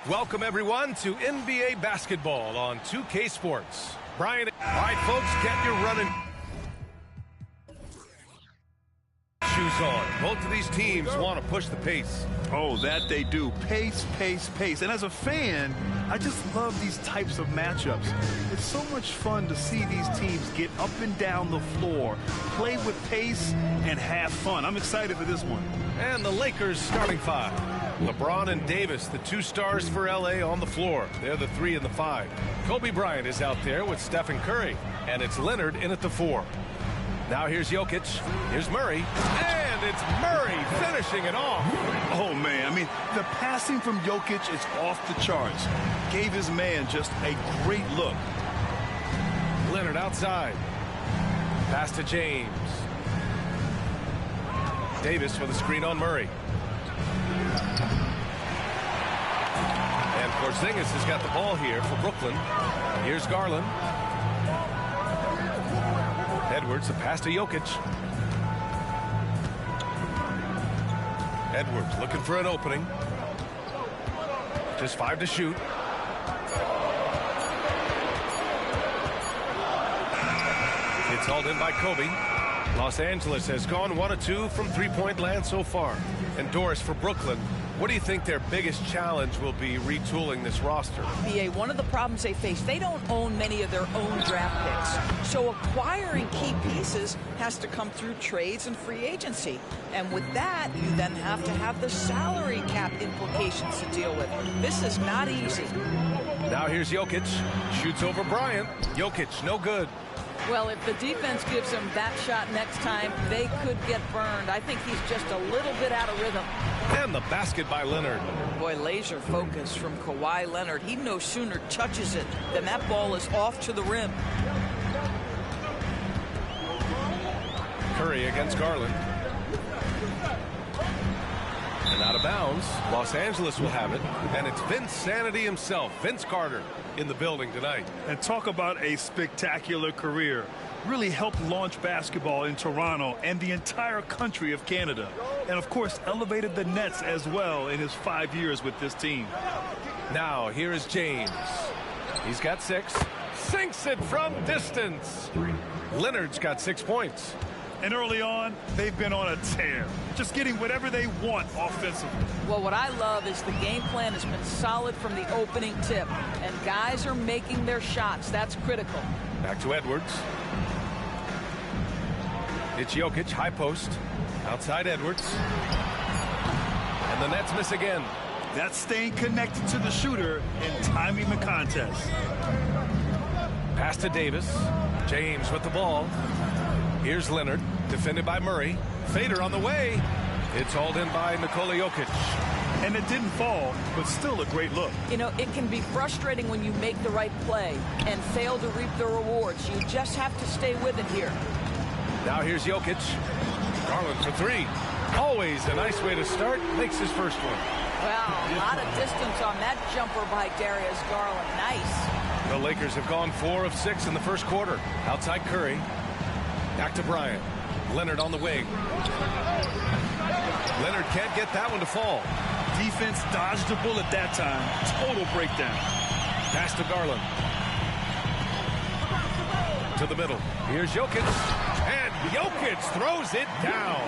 Welcome, everyone, to NBA basketball on 2K Sports. Brian, all right, folks, get your running shoes on. Both of these teams want to push the pace. Oh, that they do. Pace, pace, pace. And as a fan, I just love these types of matchups. It's so much fun to see these teams get up and down the floor, play with pace, and have fun. I'm excited for this one. And the Lakers starting five. LeBron and Davis, the two stars for LA on the floor. They're the 3 and the 5. Kobe Bryant is out there with Stephen Curry. And it's Leonard in at the 4. Now here's Jokic. Here's Murray. And it's Murray finishing it off. Oh, man. I mean, the passing from Jokic is off the charts. Gave his man just a great look. Leonard outside. Pass to James. Davis with a screen on Murray. And Porzingis has got the ball here for Brooklyn. Here's Garland. Edwards, a pass to Jokic. Edwards looking for an opening. Just 5 to shoot. It's hauled in by Kobe. Los Angeles has gone 1 of 2 from three-point land so far. And Doris, for Brooklyn, what do you think their biggest challenge will be retooling this roster? BA, one of the problems they face, they don't own many of their own draft picks. So acquiring key pieces has to come through trades and free agency. And with that, you then have to have the salary cap implications to deal with. This is not easy. Now here's Jokic. Shoots over Bryant. Jokic, no good. Well, if the defense gives him that shot next time, they could get burned. I think he's just a little bit out of rhythm. And the basket by Leonard. Boy, laser focus from Kawhi Leonard. He no sooner touches it than that ball is off to the rim. Curry against Garland. And out of bounds. Los Angeles will have it. And it's Vince Sanity himself, Vince Carter, in the building tonight. And talk about a spectacular career. Really helped launch basketball in Toronto and the entire country of Canada. And, of course, elevated the Nets as well in his 5 years with this team. Now, here is James. He's got 6. Sinks it from distance. Leonard's got 6 points. And early on, they've been on a tear. Just getting whatever they want offensively. Well, what I love is the game plan has been solid from the opening tip. And guys are making their shots. That's critical. Back to Edwards. It's Jokic, high post. Outside Edwards. And the Nets miss again. That's staying connected to the shooter and timing the contest. Pass to Davis. James with the ball. Here's Leonard, defended by Murray. Fader on the way. It's hauled in by Nikola Jokic. And it didn't fall, but still a great look. You know, it can be frustrating when you make the right play and fail to reap the rewards. You just have to stay with it here. Now here's Jokic. Garland for 3. Always a nice way to start. Makes his first one. Wow, a lot of distance on that jumper by Darius Garland. Nice. The Lakers have gone 4 of 6 in the first quarter. Outside Curry. Back to Bryant. Leonard on the wing. Leonard can't get that one to fall. Defense dodged the bullet that time. Total breakdown. Pass to Garland. To the middle. Here's Jokic. And Jokic throws it down.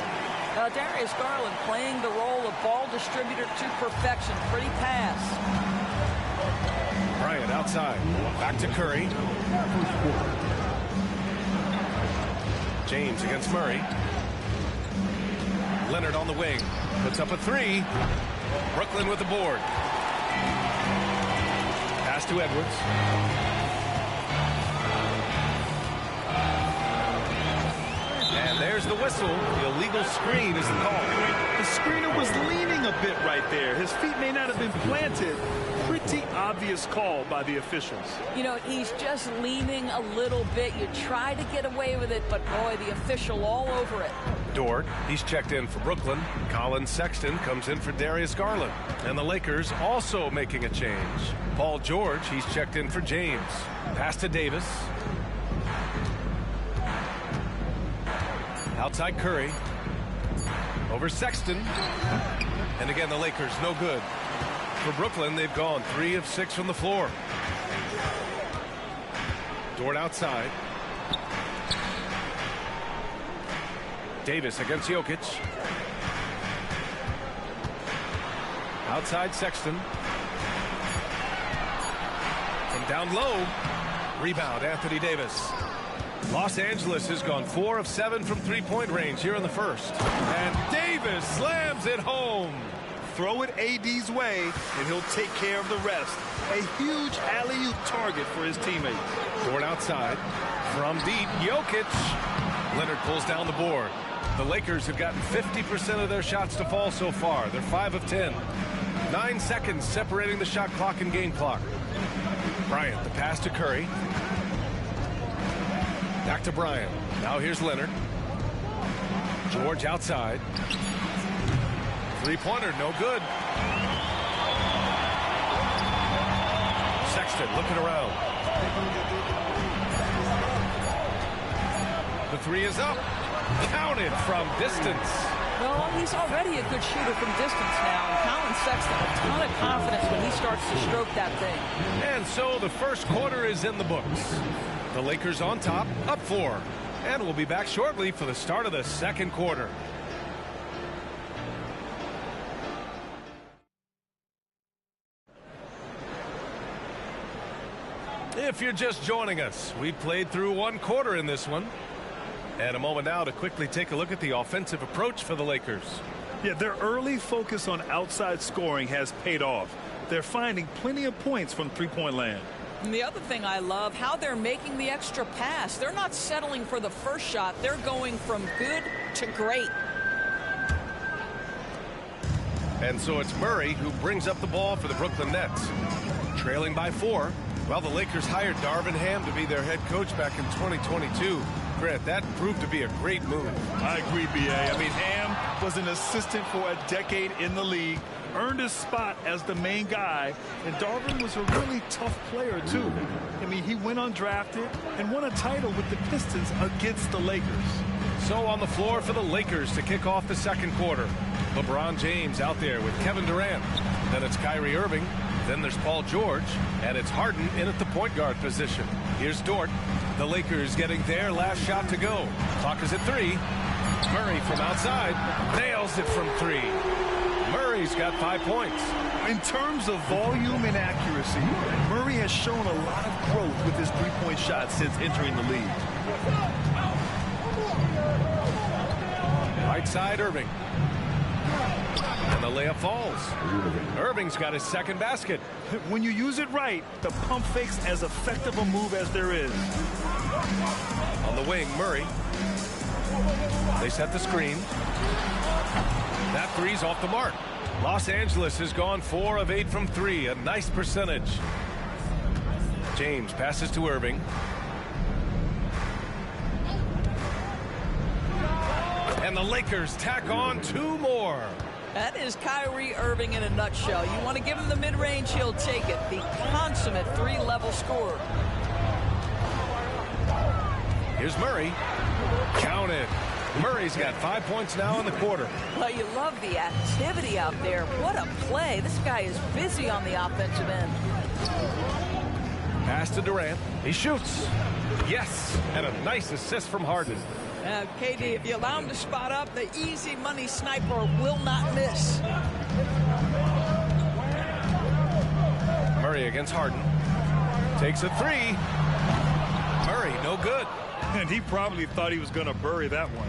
Darius Garland playing the role of ball distributor to perfection. Pretty pass. Bryant outside. Back to Curry. James against Murray. Leonard on the wing. Puts up a three. Brooklyn with the board. Pass to Edwards. And there's the whistle. The illegal screen is the call. The screener was leaning a bit right there. His feet may not have been planted. Pretty obvious call by the officials. You know, he's just leaning a little bit. You try to get away with it, but boy, the official all over it. Dort, he's checked in for Brooklyn. Colin Sexton comes in for Darius Garland. And the Lakers also making a change. Paul George, he's checked in for James. Pass to Davis. Outside Curry. Over Sexton. And again, the Lakers no good. For Brooklyn, they've gone 3 of 6 from the floor. Dort outside. Davis against Jokic. Outside Sexton. From down low. Rebound, Anthony Davis. Los Angeles has gone 4 of 7 from three-point range here in the first. And Davis slams it home. Throw it AD's way, and he'll take care of the rest. A huge alley-oop target for his teammates. Dort outside. From deep, Jokic. Leonard pulls down the board. The Lakers have gotten 50% of their shots to fall so far. They're 5 of 10. 9 seconds separating the shot clock and game clock. Bryant, the pass to Curry. Back to Bryant. Now here's Leonard. George outside. Three-pointer, no good. Sexton looking around. The three is up. Counted from distance. Well, he's already a good shooter from distance now. And Colin Sexton, a ton of confidence when he starts to stroke that thing. And so the first quarter is in the books. The Lakers on top, up 4. And we'll be back shortly for the start of the second quarter. If you're just joining us, we played through 1 quarter in this one. And a moment now to quickly take a look at the offensive approach for the Lakers. Yeah, their early focus on outside scoring has paid off. They're finding plenty of points from three-point land. And the other thing I love, how they're making the extra pass. They're not settling for the first shot. They're going from good to great. And so it's Murray who brings up the ball for the Brooklyn Nets. Trailing by 4. Well, the Lakers hired Darvin Ham to be their head coach back in 2022. Grant, that proved to be a great move. I agree, B.A. I mean, Ham was an assistant for a decade in the league, earned his spot as the main guy, and Darvin was a really tough player, too. I mean, he went undrafted and won a title with the Pistons against the Lakers. So on the floor for the Lakers to kick off the second quarter. LeBron James out there with Kevin Durant. Then it's Kyrie Irving. Then there's Paul George. And it's Harden in at the point guard position. Here's Dort. The Lakers getting their last shot to go. Clock is at 3. Murray from outside. Nails it from 3. Murray's got 5 points. In terms of volume and accuracy, Murray has shown a lot of growth with his three-point shot since entering the league. Right side, Irving. And the layup falls. Irving's got his second basket. When you use it right, the pump fake's as effective a move as there is. On the wing, Murray. They set the screen. That three's off the mark. Los Angeles has gone 4 of 8 from 3. A nice percentage. James passes to Irving. And the Lakers tack on 2 more. That is Kyrie Irving in a nutshell. You want to give him the mid-range, he'll take it. The consummate 3-level scorer. Here's Murray. Counted. Murray's got 5 points now in the quarter. Well, you love the activity out there. What a play. This guy is busy on the offensive end. Pass to Durant. He shoots. Yes. And a nice assist from Harden. KD, if you allow him to spot up, the easy money sniper will not miss. Murray against Harden. Takes a three. Murray, no good. And he probably thought he was going to bury that one.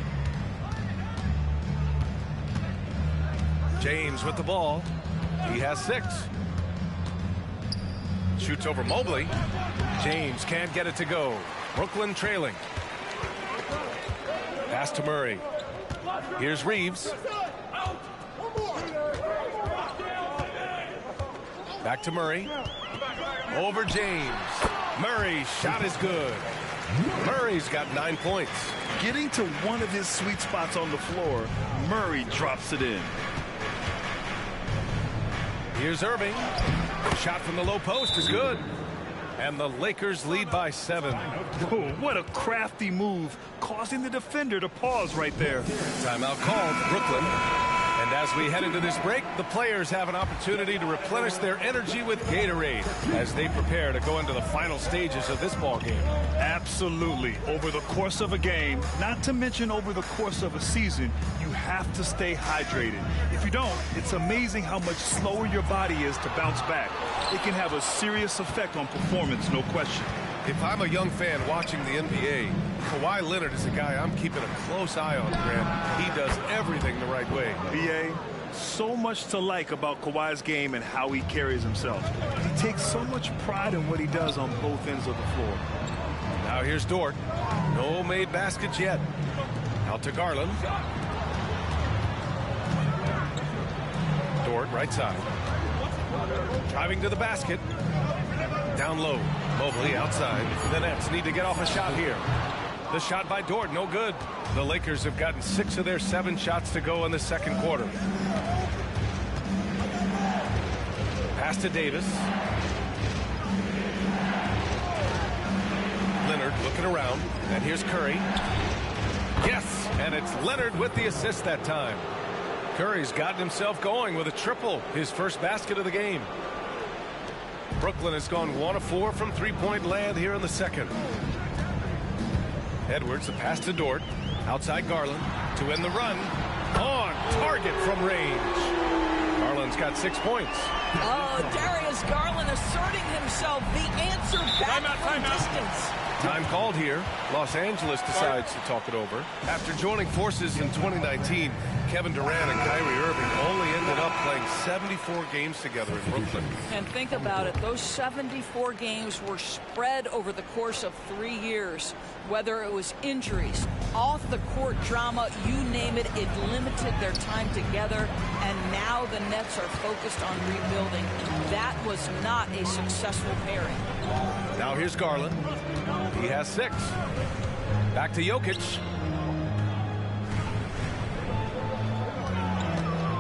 James with the ball. He has 6. Shoots over Mobley. James can't get it to go. Brooklyn trailing. Pass to Murray. Here's Reeves. Back to Murray. Over James. Murray's shot is good. Murray's got 9 points. Getting to one of his sweet spots on the floor, Murray drops it in. Here's Irving. Shot from the low post is good. And the Lakers lead by 7. Oh, what a crafty move, causing the defender to pause right there. Timeout called, Brooklyn. And as we head into this break, the players have an opportunity to replenish their energy with Gatorade as they prepare to go into the final stages of this ball game. Absolutely. Over the course of a game, not to mention over the course of a season, you have to stay hydrated. If you don't, it's amazing how much slower your body is to bounce back. It can have a serious effect on performance, no question. If I'm a young fan watching the NBA, Kawhi Leonard is a guy I'm keeping a close eye on, Grant. He does everything the right way. BA, so much to like about Kawhi's game and how he carries himself. He takes so much pride in what he does on both ends of the floor. Now here's Dort. No made baskets yet. Out to Garland. Dort, right side. Driving to the basket. Down low. Mobley outside. The Nets need to get off a shot here. The shot by Dort, no good. The Lakers have gotten 6 of their 7 shots to go in the second quarter. Pass to Davis. Leonard looking around. And here's Curry. Yes, and it's Leonard with the assist that time. Curry's gotten himself going with a triple, his first basket of the game. Brooklyn has gone 1 of 4 from three-point land here in the second. Edwards, the pass to Dort. Outside Garland to end the run. On target from range. Garland's got 6 points. Oh, Darius Garland asserting himself. The answer back from distance. Time called here. Los Angeles decides to talk it over. After joining forces in 2019, Kevin Durant and Kyrie Irving only ended up playing 74 games together in Brooklyn. And think about it. Those 74 games were spread over the course of 3 years. Whether it was injuries, off-the-court drama, you name it, it limited their time together. And now the Nets are focused on rebuilding. That was not a successful pairing. Now here's Garland. He has 6. Back to Jokic.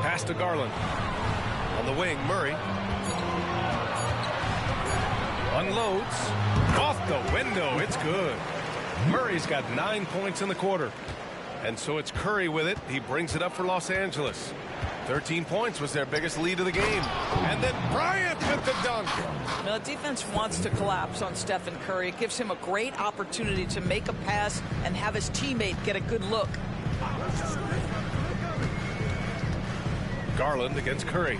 Pass to Garland. On the wing, Murray. Unloads. Off the window. It's good. Murray's got 9 points in the quarter. And so it's Curry with it. He brings it up for Los Angeles. 13 points was their biggest lead of the game. And then Bryant with the dunk. Now, the defense wants to collapse on Stephen Curry. It gives him a great opportunity to make a pass and have his teammate get a good look. Garland against Curry.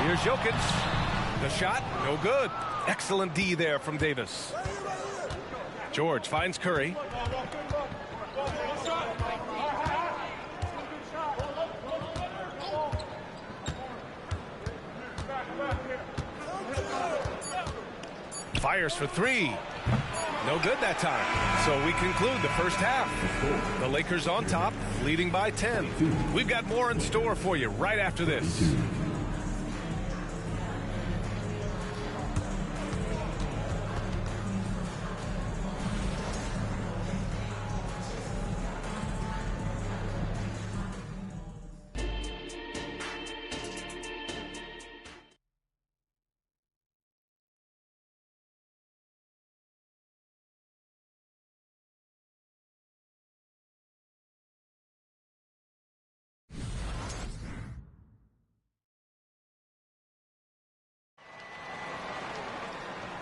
Here's Jokic. The shot, no good. Excellent D there from Davis. George finds Curry. Fires for 3. No good that time. So we conclude the first half. The Lakers on top, leading by 10. We've got more in store for you right after this.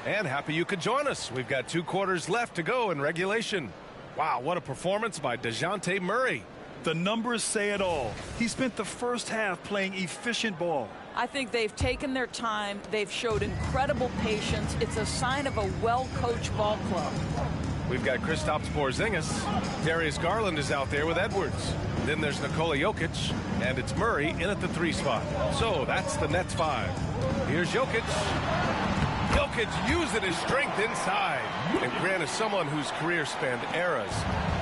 And happy you could join us. We've got 2 quarters left to go in regulation. Wow, what a performance by DeJounte Murray. The numbers say it all. He spent the first half playing efficient ball. I think they've taken their time. They've showed incredible patience. It's a sign of a well-coached ball club. We've got Kristaps Porzingis. Darius Garland is out there with Edwards. Then there's Nikola Jokic, and it's Murray in at the 3 spot. So that's the Nets 5. Here's Jokic. Jokic using his strength inside. And Grant, is someone whose career spanned eras,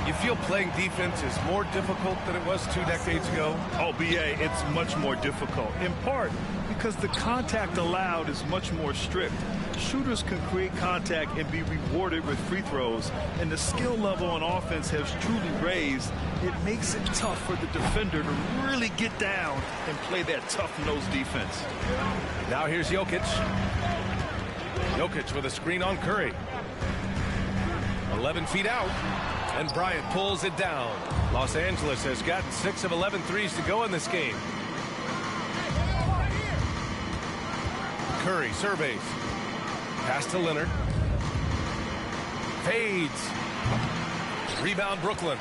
you feel playing defense is more difficult than it was 2 decades ago? Oh, BA, it's much more difficult, in part because the contact allowed is much more strict. Shooters can create contact and be rewarded with free throws, and the skill level on offense has truly raised. It makes it tough for the defender to really get down and play that tough-nosed defense. Now here's Jokic. Jokic with a screen on Curry. 11 feet out, and Bryant pulls it down. Los Angeles has gotten 6 of 11 threes to go in this game. Curry surveys. Pass to Leonard. Fades. Rebound Brooklyn.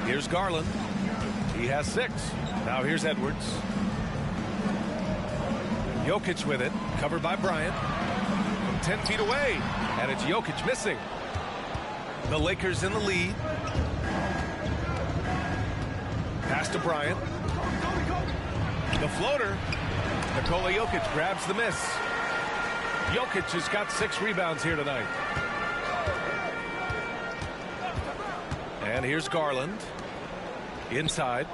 Here's Garland. He has 6. Now here's Edwards. Jokic with it. Covered by Bryant. From 10 feet away. And it's Jokic missing. The Lakers in the lead. Pass to Bryant. The floater. Nikola Jokic grabs the miss. Jokic has got 6 rebounds here tonight. And here's Garland. Inside.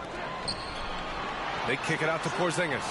They kick it out to Porzingis.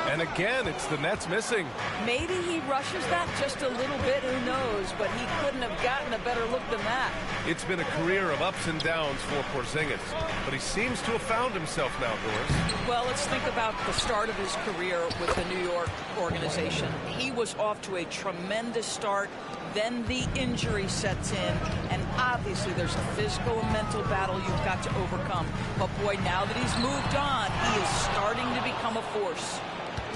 And again, it's the Nets missing. Maybe he rushes that just a little bit, who knows, but he couldn't have gotten a better look than that. It's been a career of ups and downs for Porzingis, but he seems to have found himself now, Doris. Well, let's think about the start of his career with the New York organization. He was off to a tremendous start. Then the injury sets in, and obviously there's a physical and mental battle you've got to overcome. But boy, now that he's moved on, he is starting to become a force.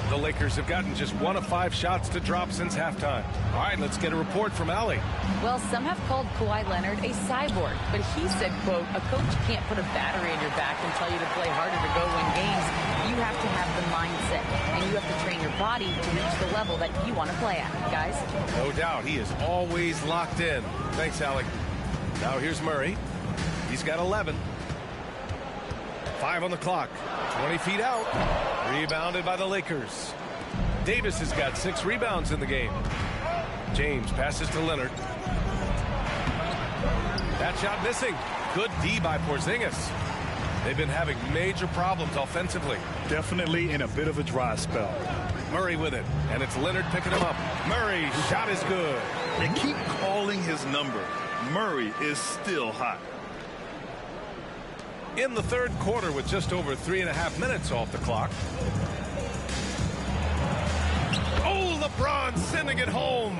The Lakers have gotten just 1 of 5 shots to drop since halftime. All right, let's get a report from Allie. Well, some have called Kawhi Leonard a cyborg, but he said, quote, a coach can't put a battery in your back and tell you to play harder to go win games. You have to have the mindset, and you have to train your body to reach the level that you want to play at, guys. No doubt, he is always locked in. Thanks, Allie. Now here's Murray. He's got 11. 5 on the clock. 20 feet out. Rebounded by the Lakers. Davis has got 6 rebounds in the game. James passes to Leonard. That shot missing. Good D by Porzingis. They've been having major problems offensively. Definitely in a bit of a dry spell. Murray with it, and it's Leonard picking him up. Murray, shot is good. They keep calling his number. Murray is still hot. In the third quarter with just over 3.5 minutes off the clock. Oh, LeBron sending it home.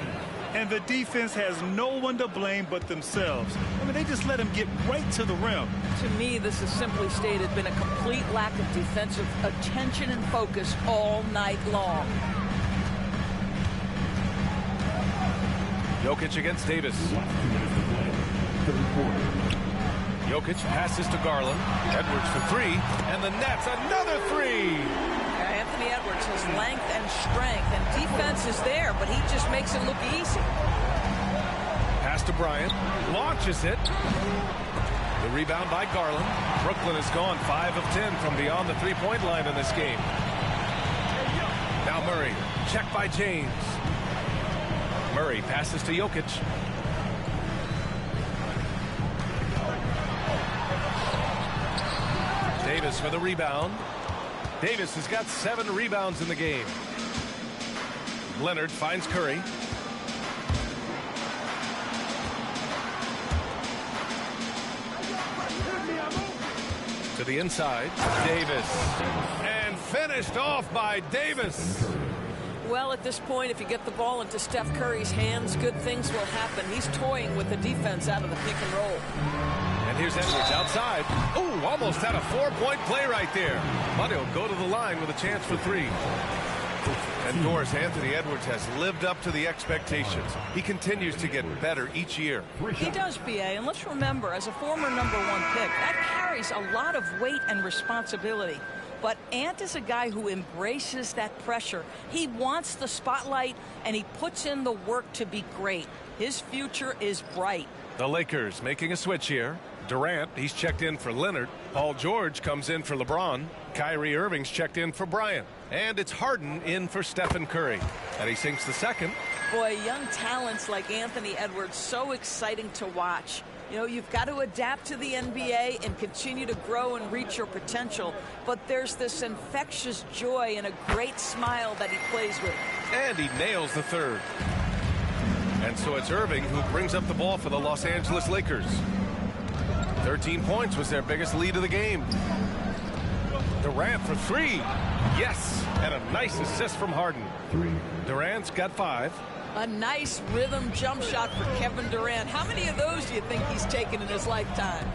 And the defense has no one to blame but themselves. I mean, they just let him get right to the rim. To me, this has simply stated been a complete lack of defensive attention and focus all night long. Jokic against Davis. Jokic passes to Garland. Edwards for 3. And the Nets, another 3. Anthony Edwards has length and strength, and defense is there, but he just makes it look easy. Pass to Bryant. Launches it. The rebound by Garland. Brooklyn has gone 5 of 10 from beyond the three-point line in this game. Now Murray. Check by James. Murray passes to Jokic. Davis for the rebound. Davis has got 7 rebounds in the game. Leonard finds Curry. To the inside. Davis. And finished off by Davis. Well, at this point, if you get the ball into Steph Curry's hands, good things will happen. He's toying with the defense out of the pick and roll. And here's Edwards outside. Oh, almost had a 4-point play right there. But he'll go to the line with a chance for 3. And Doris, Anthony Edwards has lived up to the expectations. He continues to get better each year. He does, B.A., and let's remember, as a former #1 pick, that carries a lot of weight and responsibility. But Ant is a guy who embraces that pressure. He wants the spotlight, and he puts in the work to be great. His future is bright. The Lakers making a switch here. Durant, he's checked in for Leonard. Paul George comes in for LeBron. Kyrie Irving's checked in for Bryant. And it's Harden in for Stephen Curry. And he sinks the second. Boy, young talents like Anthony Edwards, so exciting to watch. You know, you've got to adapt to the NBA and continue to grow and reach your potential. But there's this infectious joy and a great smile that he plays with. And he nails the third. And so it's Irving who brings up the ball for the Los Angeles Lakers. 13 points was their biggest lead of the game. Durant for three. Yes, and a nice assist from Harden. Durant's got 5. A nice rhythm jump shot for Kevin Durant. How many of those do you think he's taken in his lifetime?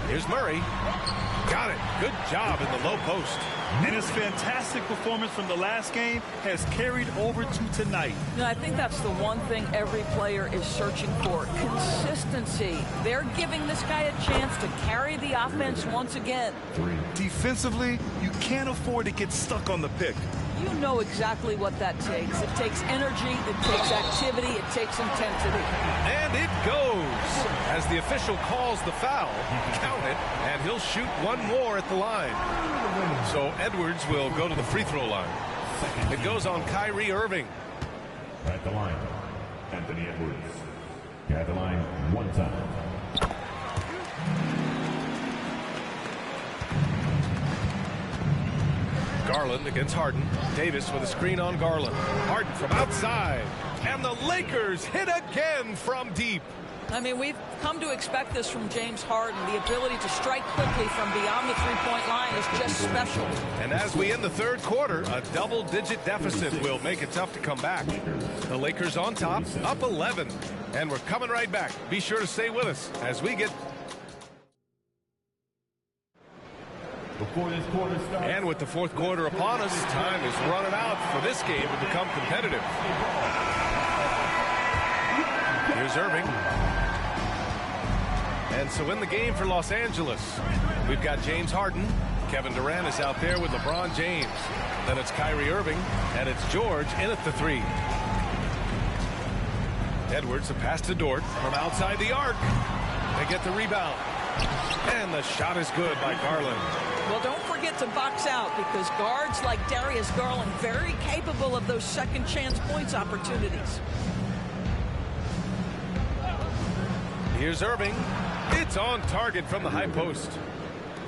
Here's Murray. Got it. Good job in the low post. And his fantastic performance from the last game has carried over to tonight. You know, I think that's the one thing every player is searching for. Consistency. They're giving this guy a chance to carry the offense once again. Defensively, you can't afford to get stuck on the pick. You know exactly what that takes. It takes energy, it takes activity, it takes intensity. And it goes. As the official calls the foul, count it, and he'll shoot one more at the line. So Edwards will go to the free throw line. It goes on Kyrie Irving. At the line, Anthony Edwards. At the line one time. Garland against Harden. Davis with a screen on Garland. Harden from outside. And the Lakers hit again from deep. I mean, we've come to expect this from James Harden. The ability to strike quickly from beyond the three-point line is just special. And as we end the third quarter, a double-digit deficit will make it tough to come back. The Lakers on top, up 11. And we're coming right back. Be sure to stay with us as we get... Before this quarter starts. And with the fourth quarter upon us, time is running out for this game to become competitive. Here's Irving. And so in the game for Los Angeles, we've got James Harden. Kevin Durant is out there with LeBron James. Then it's Kyrie Irving, and it's George in at the 3. Edwards, a pass to Dort from outside the arc. They get the rebound. And the shot is good by Garland. Well, don't forget to box out, because guards like Darius Garland very capable of those second chance points opportunities. Here's Irving. It's on target from the high post.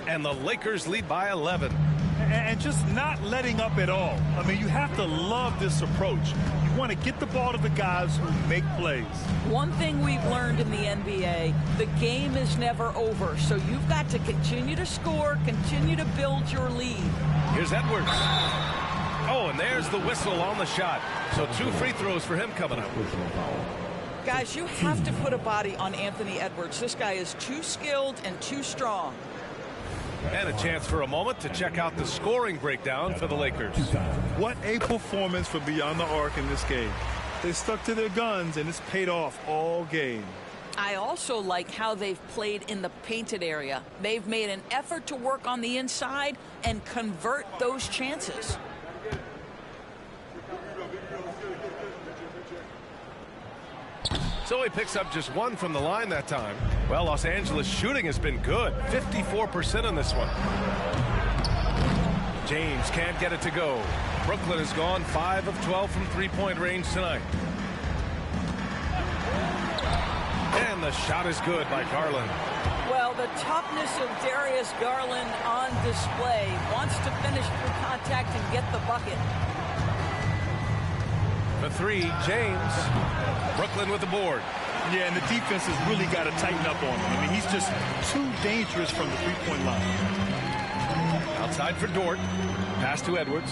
And the Lakers lead by 11. And just not letting up at all. I mean, you have to love this approach. You want to get the ball to the guys who make plays. One thing we've learned in the NBA, the game is never over. So you've got to continue to score, continue to build your lead. Here's Edwards. Oh, and there's the whistle on the shot. So 2 free throws for him coming up. Guys, you have to put a body on Anthony Edwards. This guy is too skilled and too strong. And a chance for a moment to check out the scoring breakdown for the Lakers. What a performance for Beyond the Arc in this game. They stuck to their guns, and it's paid off all game. I also like how they've played in the painted area. They've made an effort to work on the inside and convert those chances. So he picks up just 1 from the line that time. Well, Los Angeles shooting has been good. 54% on this one. James can't get it to go. Brooklyn has gone 5 of 12 from three-point range tonight. And the shot is good by Garland. Well, the toughness of Darius Garland on display. Wants to finish through contact and get the bucket. For 3, James. Brooklyn with the board. Yeah, and the defense has really got to tighten up on him. I mean, he's just too dangerous from the three-point line. Outside for Dort. Pass to Edwards.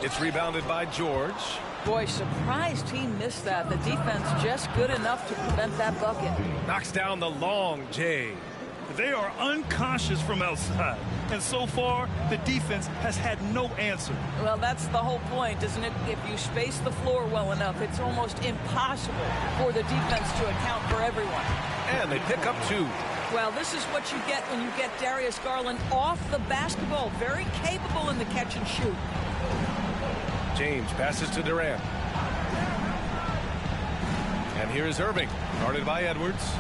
It's rebounded by George. Boy, surprised he missed that. The defense just good enough to prevent that bucket. Knocks down the long J. They are unconscious from outside. And so far, the defense has had no answer. Well, that's the whole point, isn't it? If you space the floor well enough, it's almost impossible for the defense to account for everyone. And they pick up 2. Well, this is what you get when you get Darius Garland off the basketball. Very capable in the catch and shoot. James passes to Durant. And here is Irving, guarded by Edwards.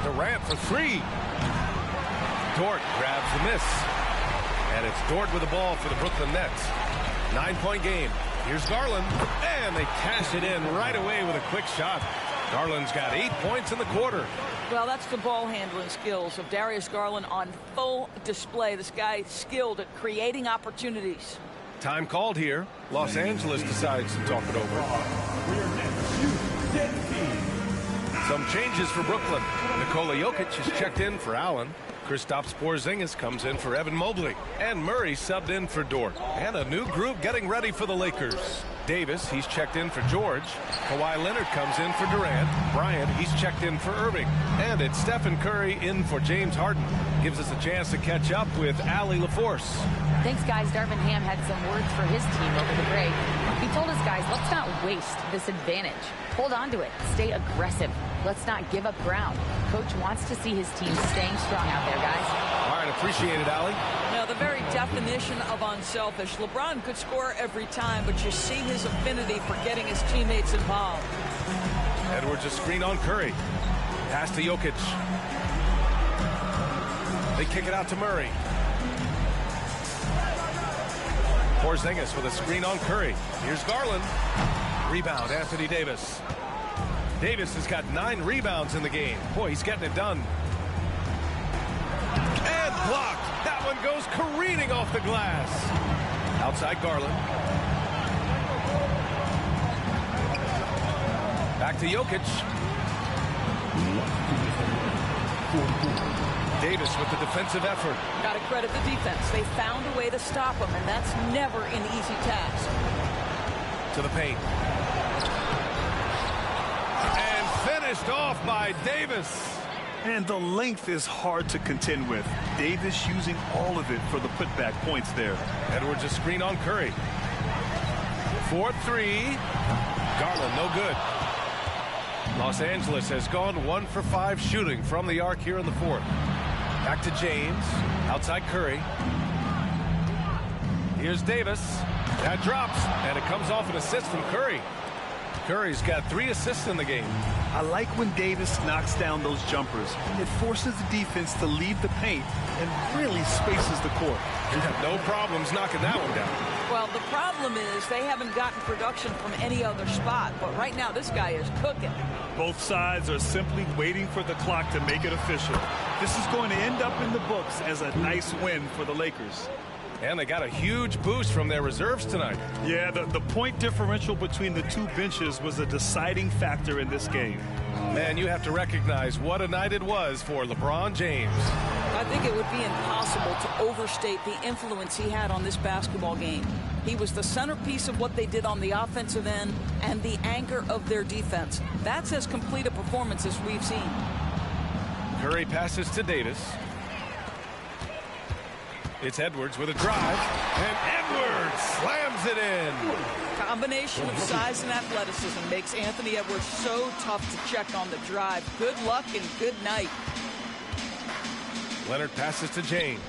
Durant for 3. Dort grabs the miss. And it's Dort with the ball for the Brooklyn Nets. 9-point game. Here's Garland. And they cash it in right away with a quick shot. Garland's got 8 points in the quarter. Well, that's the ball handling skills of Darius Garland on full display. This guy skilled at creating opportunities. Time called here. Los Angeles decides to talk it over. Some changes for Brooklyn. Nikola Jokic is checked in for Allen. Kristaps Porzingis comes in for Evan Mobley. And Murray subbed in for Dort. And a new group getting ready for the Lakers. Davis, he's checked in for George. Kawhi Leonard comes in for Durant. Bryant, he's checked in for Irving. And it's Stephen Curry in for James Harden. Gives us a chance to catch up with Allie LaForce. Thanks, guys. Darvin Ham had some words for his team over the break. He told his guys, let's not waste this advantage. Hold on to it. Stay aggressive. Let's not give up ground. Coach wants to see his team staying strong out there, guys. All right, appreciate it, Allie. Now, the very definition of unselfish. LeBron could score every time, but you see his affinity for getting his teammates involved. Edwards a screen on Curry. Pass to Jokic. They kick it out to Murray. Porzingis with a screen on Curry. Here's Garland. Rebound, Anthony Davis. Davis has got 9 rebounds in the game. Boy, he's getting it done. And blocked. That one goes careening off the glass. Outside Garland. Back to Jokic. Davis with the defensive effort. Got to credit the defense. They found a way to stop him, and that's never an easy task. To the paint. And finished off by Davis. And the length is hard to contend with. Davis using all of it for the putback points there. Edwards a screen on Curry. 4-3. Garland no good. Los Angeles has gone 1 for 5 shooting from the arc here in the 4th. Back to James. Outside Curry. Here's Davis. That drops. And it comes off an assist from Curry. Curry's got 3 assists in the game. I like when Davis knocks down those jumpers. It forces the defense to leave the paint and really spaces the court. No problems knocking that one down. Well, the problem is they haven't gotten production from any other spot. But right now, this guy is cooking. Both sides are simply waiting for the clock to make it official. This is going to end up in the books as a nice win for the Lakers. And they got a huge boost from their reserves tonight. Yeah, the point differential between the two benches was a deciding factor in this game. Man, you have to recognize what a night it was for LeBron James. I think it would be impossible to overstate the influence he had on this basketball game. He was the centerpiece of what they did on the offensive end and the anchor of their defense. That's as complete a performance as we've seen. Curry passes to Davis. It's Edwards with a drive, and Edwards slams it in. Combination of size and athleticism makes Anthony Edwards so tough to check on the drive. Good luck and good night. Leonard passes to James.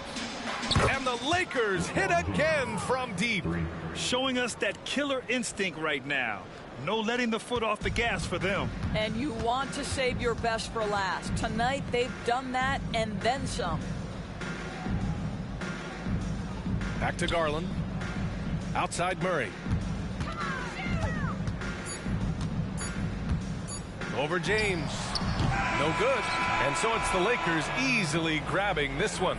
And the Lakers hit again from deep. Showing us that killer instinct right now. No letting the foot off the gas for them. And you want to save your best for last. Tonight they've done that and then some. Back to Garland. Outside Murray. Over James. No good. And so it's the Lakers easily grabbing this one.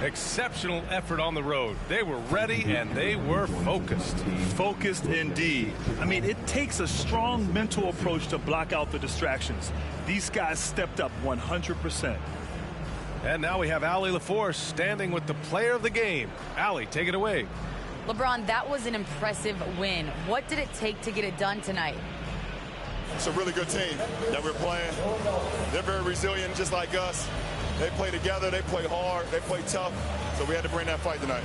Exceptional effort on the road. They were ready and they were focused. Focused indeed. I mean, it takes a strong mental approach to block out the distractions. These guys stepped up 100%. And now we have Allie LaForce standing with the player of the game. Allie, take it away. LeBron, that was an impressive win. What did it take to get it done tonight? It's a really good team that we're playing. They're very resilient, just like us. They play together, they play hard, they play tough. So we had to bring that fight tonight.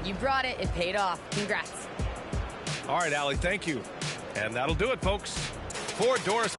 You brought it. It paid off. Congrats. All right, Allie, thank you. And that'll do it, folks. For Doris.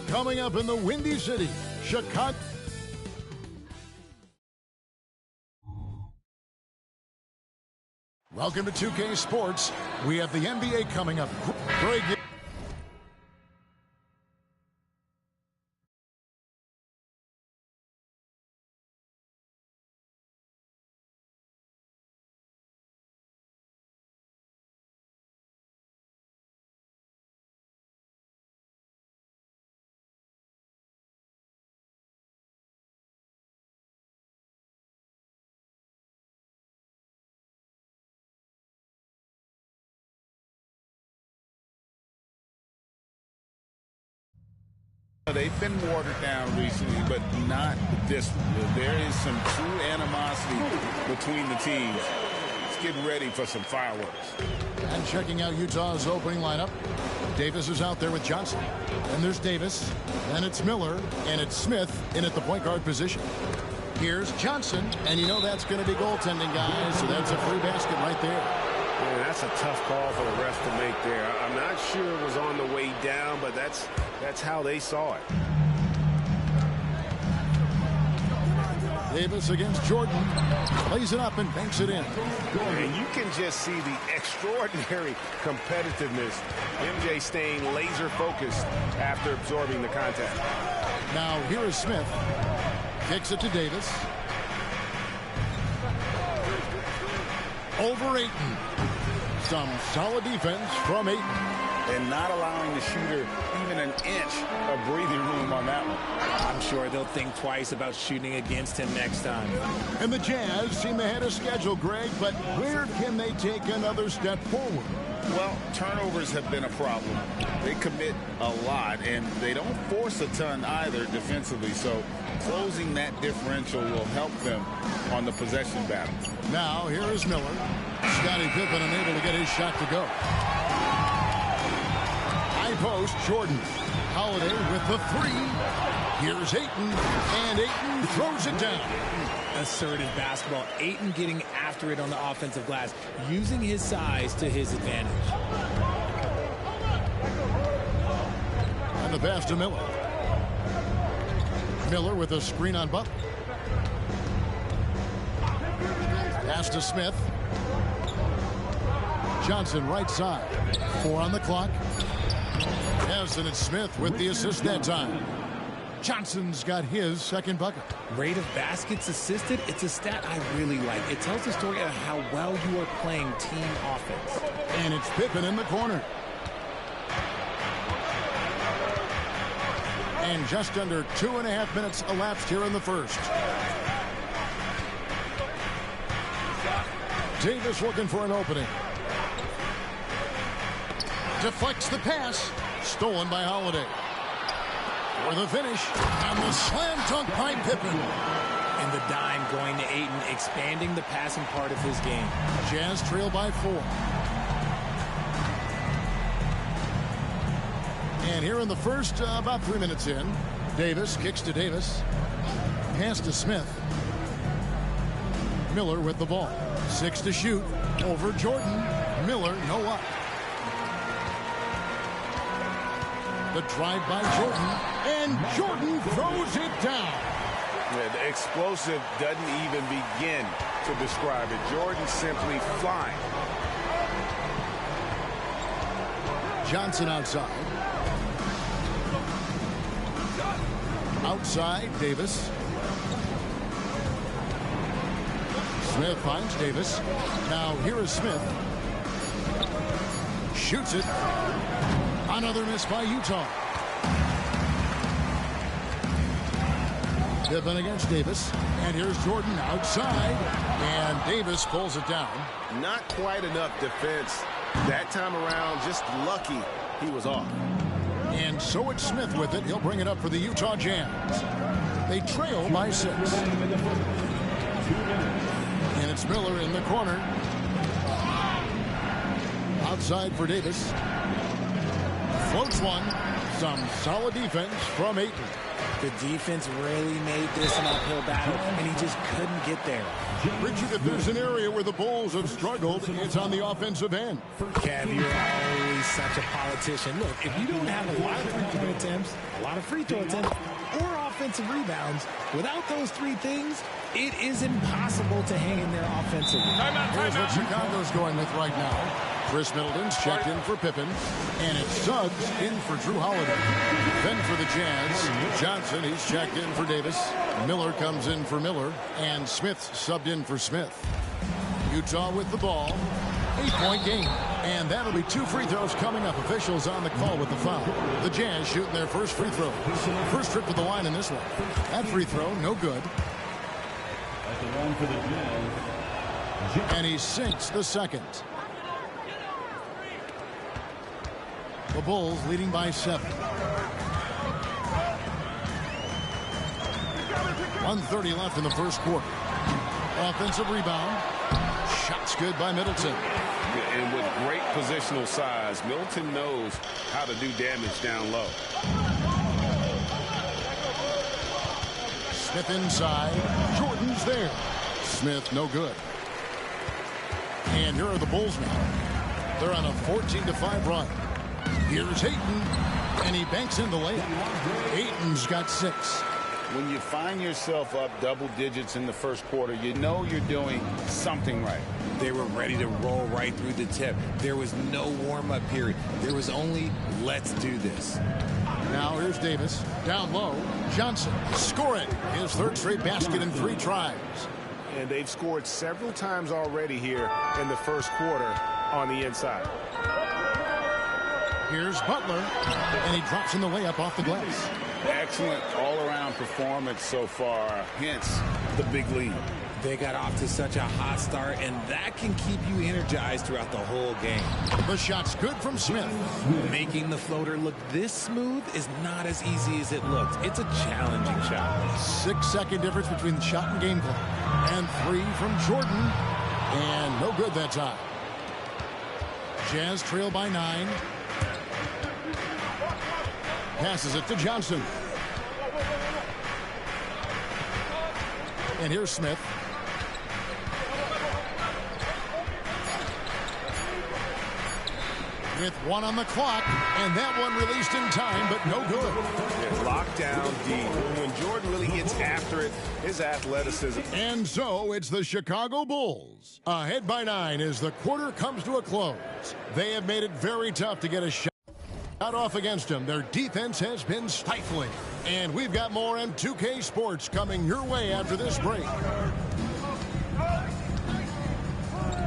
Coming up in the Windy City, Chicago. Welcome to 2K Sports. We have the NBA coming up. Greg. They've been watered down recently, but not this one. There is some true animosity between the teams. It's getting ready for some fireworks. And checking out Utah's opening lineup, Davis is out there with Johnson. And there's Davis, and it's Miller, and it's Smith in at the point guard position. Here's Johnson, and you know that's going to be goaltending, guys, so that's a free basket right there. Yeah, that's a tough call for the ref to make there. I'm not sure it was on the way down, but that's how they saw it. Davis against Jordan. Plays it up and banks it in. And you can just see the extraordinary competitiveness. MJ staying laser focused after absorbing the contact. Now here is Smith. Kicks it to Davis. Over Ayton. Some solid defense from Ayton. And not allowing the shooter even an inch of breathing room on that one. I'm sure they'll think twice about shooting against him next time. And the Jazz seem ahead of schedule, Greg, but where can they take another step forward? Well, turnovers have been a problem. They commit a lot, and they don't force a ton either defensively, so closing that differential will help them on the possession battle. Now, here is Miller. Scottie Pippen unable to get his shot to go. High post, Jordan. Holiday with the three. Here's Ayton, and Ayton throws it down. Assertive basketball. Ayton getting after it on the offensive glass, using his size to his advantage. And the pass to Miller. Miller with a screen on Butler. Pass to Smith. Johnson right side. 4 on the clock. Yes, and it's Smith with the assist that time. Johnson's got his second bucket. Rate of baskets assisted, it's a stat I really like. It tells the story of how well you are playing team offense. And it's Pippen in the corner. And just under 2.5 minutes elapsed here in the first. Davis looking for an opening. Deflects the pass. Stolen by Holiday. For the finish. And the slam dunk by Pippen. And the dime going to Ayton, expanding the passing part of his game. Jazz trail by 4. And here in the first, about 3 minutes in, Davis kicks to Davis. Pass to Smith. Miller with the ball. 6 to shoot. Over Jordan. Miller, no up. The drive by Jordan. And Jordan throws it down. Yeah, the explosive doesn't even begin to describe it. Jordan simply flying. Johnson outside. Outside, Davis. Smith finds Davis. Now here is Smith. Shoots it. Another miss by Utah. Pippen against Davis. And here's Jordan outside. And Davis pulls it down. Not quite enough defense that time around. Just lucky he was off. And so it's Smith with it. He'll bring it up for the Utah Jazz. They trail by 6. And it's Miller in the corner. Outside for Davis. Floats one. Some solid defense from Ayton. The defense really made this an uphill battle, and he just couldn't get there. Richard, if there's an area where the Bulls have struggled, it's on the offensive end. Kev, you're always such a politician. Look, if you don't have a lot of three-point attempts, a lot of free throw attempts, or offensive rebounds, without those 3 things, it is impossible to hang in there offensively. Here's what Chicago's going with right now. Chris Middleton's checked in for Pippen, and it's Suggs in for Drew Holiday. Then for the Jazz, Johnson, he's checked in for Davis. Miller comes in for Miller, and Smith subbed in for Smith. Utah with the ball. 8-point game. And that'll be 2 free throws coming up. Officials on the call with the foul. The Jazz shooting their first free throw. First trip to the line in this one. That free throw, no good. At the line for the Jazz. And he sinks the second. The Bulls leading by 7. 1:30 left in the first quarter. Offensive rebound. Shots good by Middleton. And with great positional size, Middleton knows how to do damage down low. Smith inside. Jordan's there. Smith no good. And here are the Bulls now. They're on a 14-5 run. Here's Ayton, and he banks in the layup. Ayton's got 6. When you find yourself up double digits in the first quarter, you know you're doing something right. They were ready to roll right through the tip. There was no warm-up period. There was only, let's do this. Now here's Davis. Down low. Johnson scoring his 3rd straight basket in 3 tries. And they've scored several times already here in the first quarter on the inside. Here's Butler, and he drops in the layup off the glass. Excellent all-around performance so far, hence the big lead. They got off to such a hot start, and that can keep you energized throughout the whole game. The shot's good from Smith. Making the floater look this smooth is not as easy as it looks. It's a challenging shot. 6-second difference between the shot and game clock. And 3 from Jordan, and no good that time. Jazz trail by 9. Passes it to Johnson. And here's Smith. With 1 on the clock, and that one released in time, but no good. Lockdown deep. When when Jordan really gets after it, his athleticism. And so it's the Chicago Bulls. Ahead by 9 as the quarter comes to a close. They have made it very tough to get a shot off against them. Their defense has been stifling. And we've got more M2K Sports coming your way after this break.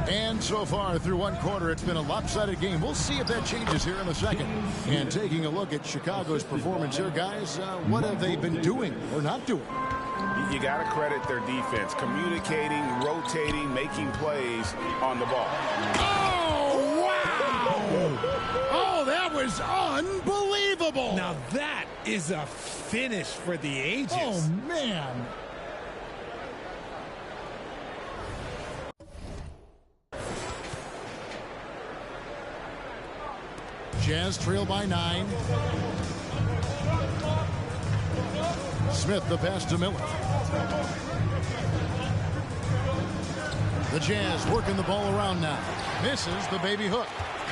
And so far through one quarter, it's been a lopsided game. We'll see if that changes here in the second. And taking a look at Chicago's performance here, guys, what have they been doing or not doing? You got to credit their defense, communicating, rotating, making plays on the ball. Oh, wow! Oh, that was unbelievable! Now that is a finish for the ages. Oh, man. Jazz trail by 9. Smith the pass to Miller. The Jazz working the ball around now. Misses the baby hook.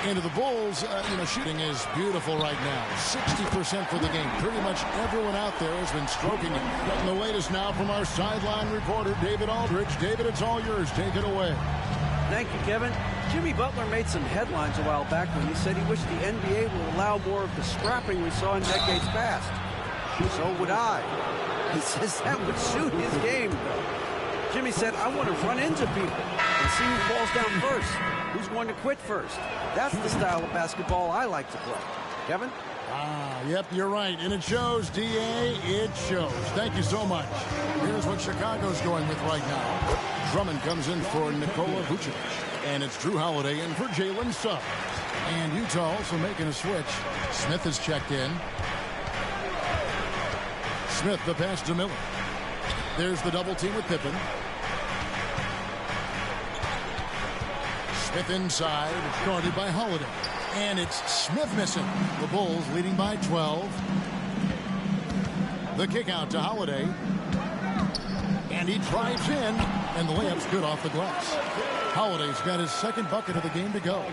Into the Bulls, shooting is beautiful right now. 60% for the game. Pretty much everyone out there has been stroking it. Getting the latest now from our sideline reporter, David Aldridge. David, it's all yours. Take it away. Thank you, Kevin. Jimmy Butler made some headlines a while back when he said he wished the NBA would allow more of the scrapping we saw in decades past. So would I. He says that would suit his game. Jimmy said, I want to run into people and see who falls down first. Who's going to quit first? That's the style of basketball I like to play. Kevin? Yep, you're right. And it shows, D.A., it shows. Thank you so much. Here's what Chicago's going with right now. Drummond comes in for Nikola Vucevic. And it's Drew Holiday in for Jalen Suggs. And Utah also making a switch. Smith is checked in. Smith the pass to Miller. There's the double team with Pippen. Smith inside, guarded by Holiday. And it's Smith missing. The Bulls leading by 12. The kick out to Holiday. And he drives in, and the layup's good off the glass. Holiday's got his second bucket of the game to go.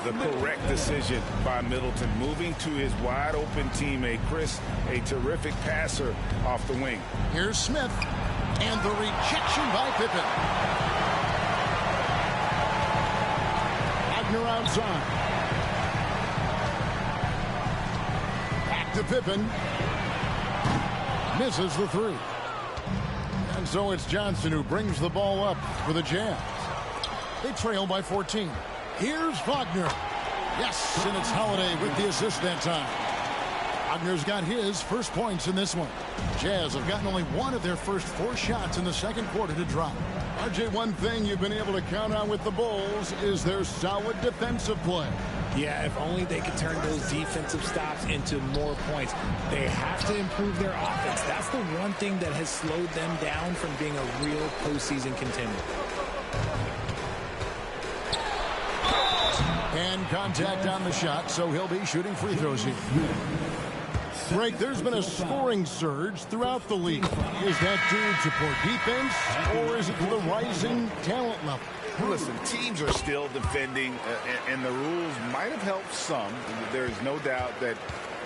The correct decision by Middleton, moving to his wide-open teammate, Chris, a terrific passer off the wing. Here's Smith, and the rejection by Pippen. Wagner outside. Back to Pippen. Misses the three. And so it's Johnson who brings the ball up for the Jazz. They trail by 14. Here's Wagner. Yes, and it's Holiday with the assist that time. Wagner's got his first points in this one. Jazz have gotten only one of their first 4 shots in the second quarter to drop. RJ, one thing you've been able to count on with the Bulls is their solid defensive play. Yeah, if only they could turn those defensive stops into more points. They have to improve their offense. That's the one thing that has slowed them down from being a real postseason contender. And contact on the shot, so he'll be shooting free throws here. Greg, there's been a scoring surge throughout the league. Is that due to poor defense, or is it to the rising talent level? Listen, teams are still defending, and the rules might have helped some. There's no doubt that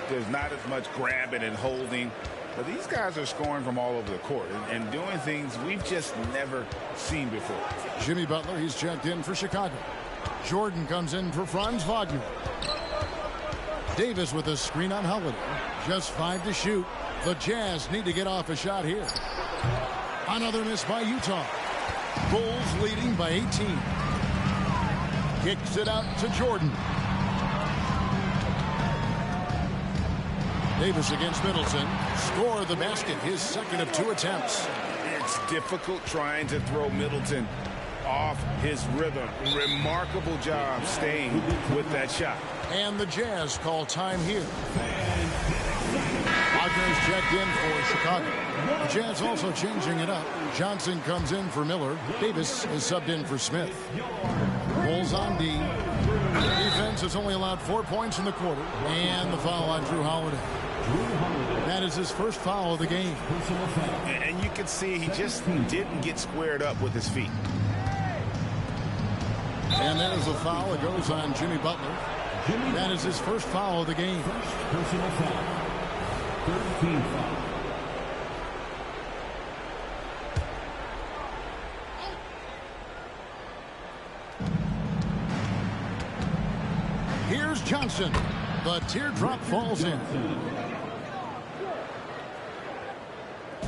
there's not as much grabbing and holding. But these guys are scoring from all over the court and doing things we've just never seen before. Jimmy Butler, he's checked in for Chicago. Jordan comes in for Franz Wagner. Davis with a screen on Holiday. Just 5 to shoot. The Jazz need to get off a shot here. Another miss by Utah. Bulls leading by 18. Kicks it out to Jordan. Davis against Middleton. Score the basket, his second of 2 attempts. It's difficult trying to throw Middleton off his rhythm. Remarkable job staying with that shot. And the Jazz call time here. Wagner's checked in for Chicago. The Jazz also changing it up. Johnson comes in for Miller. Davis is subbed in for Smith. Bulls on D. The defense has only allowed 4 points in the quarter. And the foul on Drew Holiday. That is his first foul of the game. And you can see he just didn't get squared up with his feet. And there's a foul. It goes on Jimmy Butler. That is his first foul of the game. Johnson. The teardrop falls in.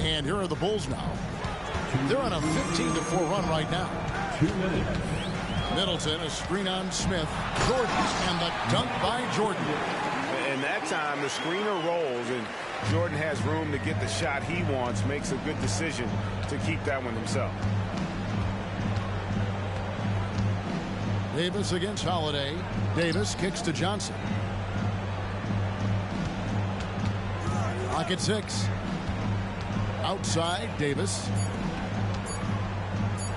And here are the Bulls now. They're on a 15-4 run right now. 2 minutes. Middleton, a screen on Smith. Jordan, and the dunk by Jordan. And that time, the screener rolls, and Jordan has room to get the shot he wants, makes a good decision to keep that one himself. Davis against Holiday. Davis kicks to Johnson. Clock at 6. Outside, Davis.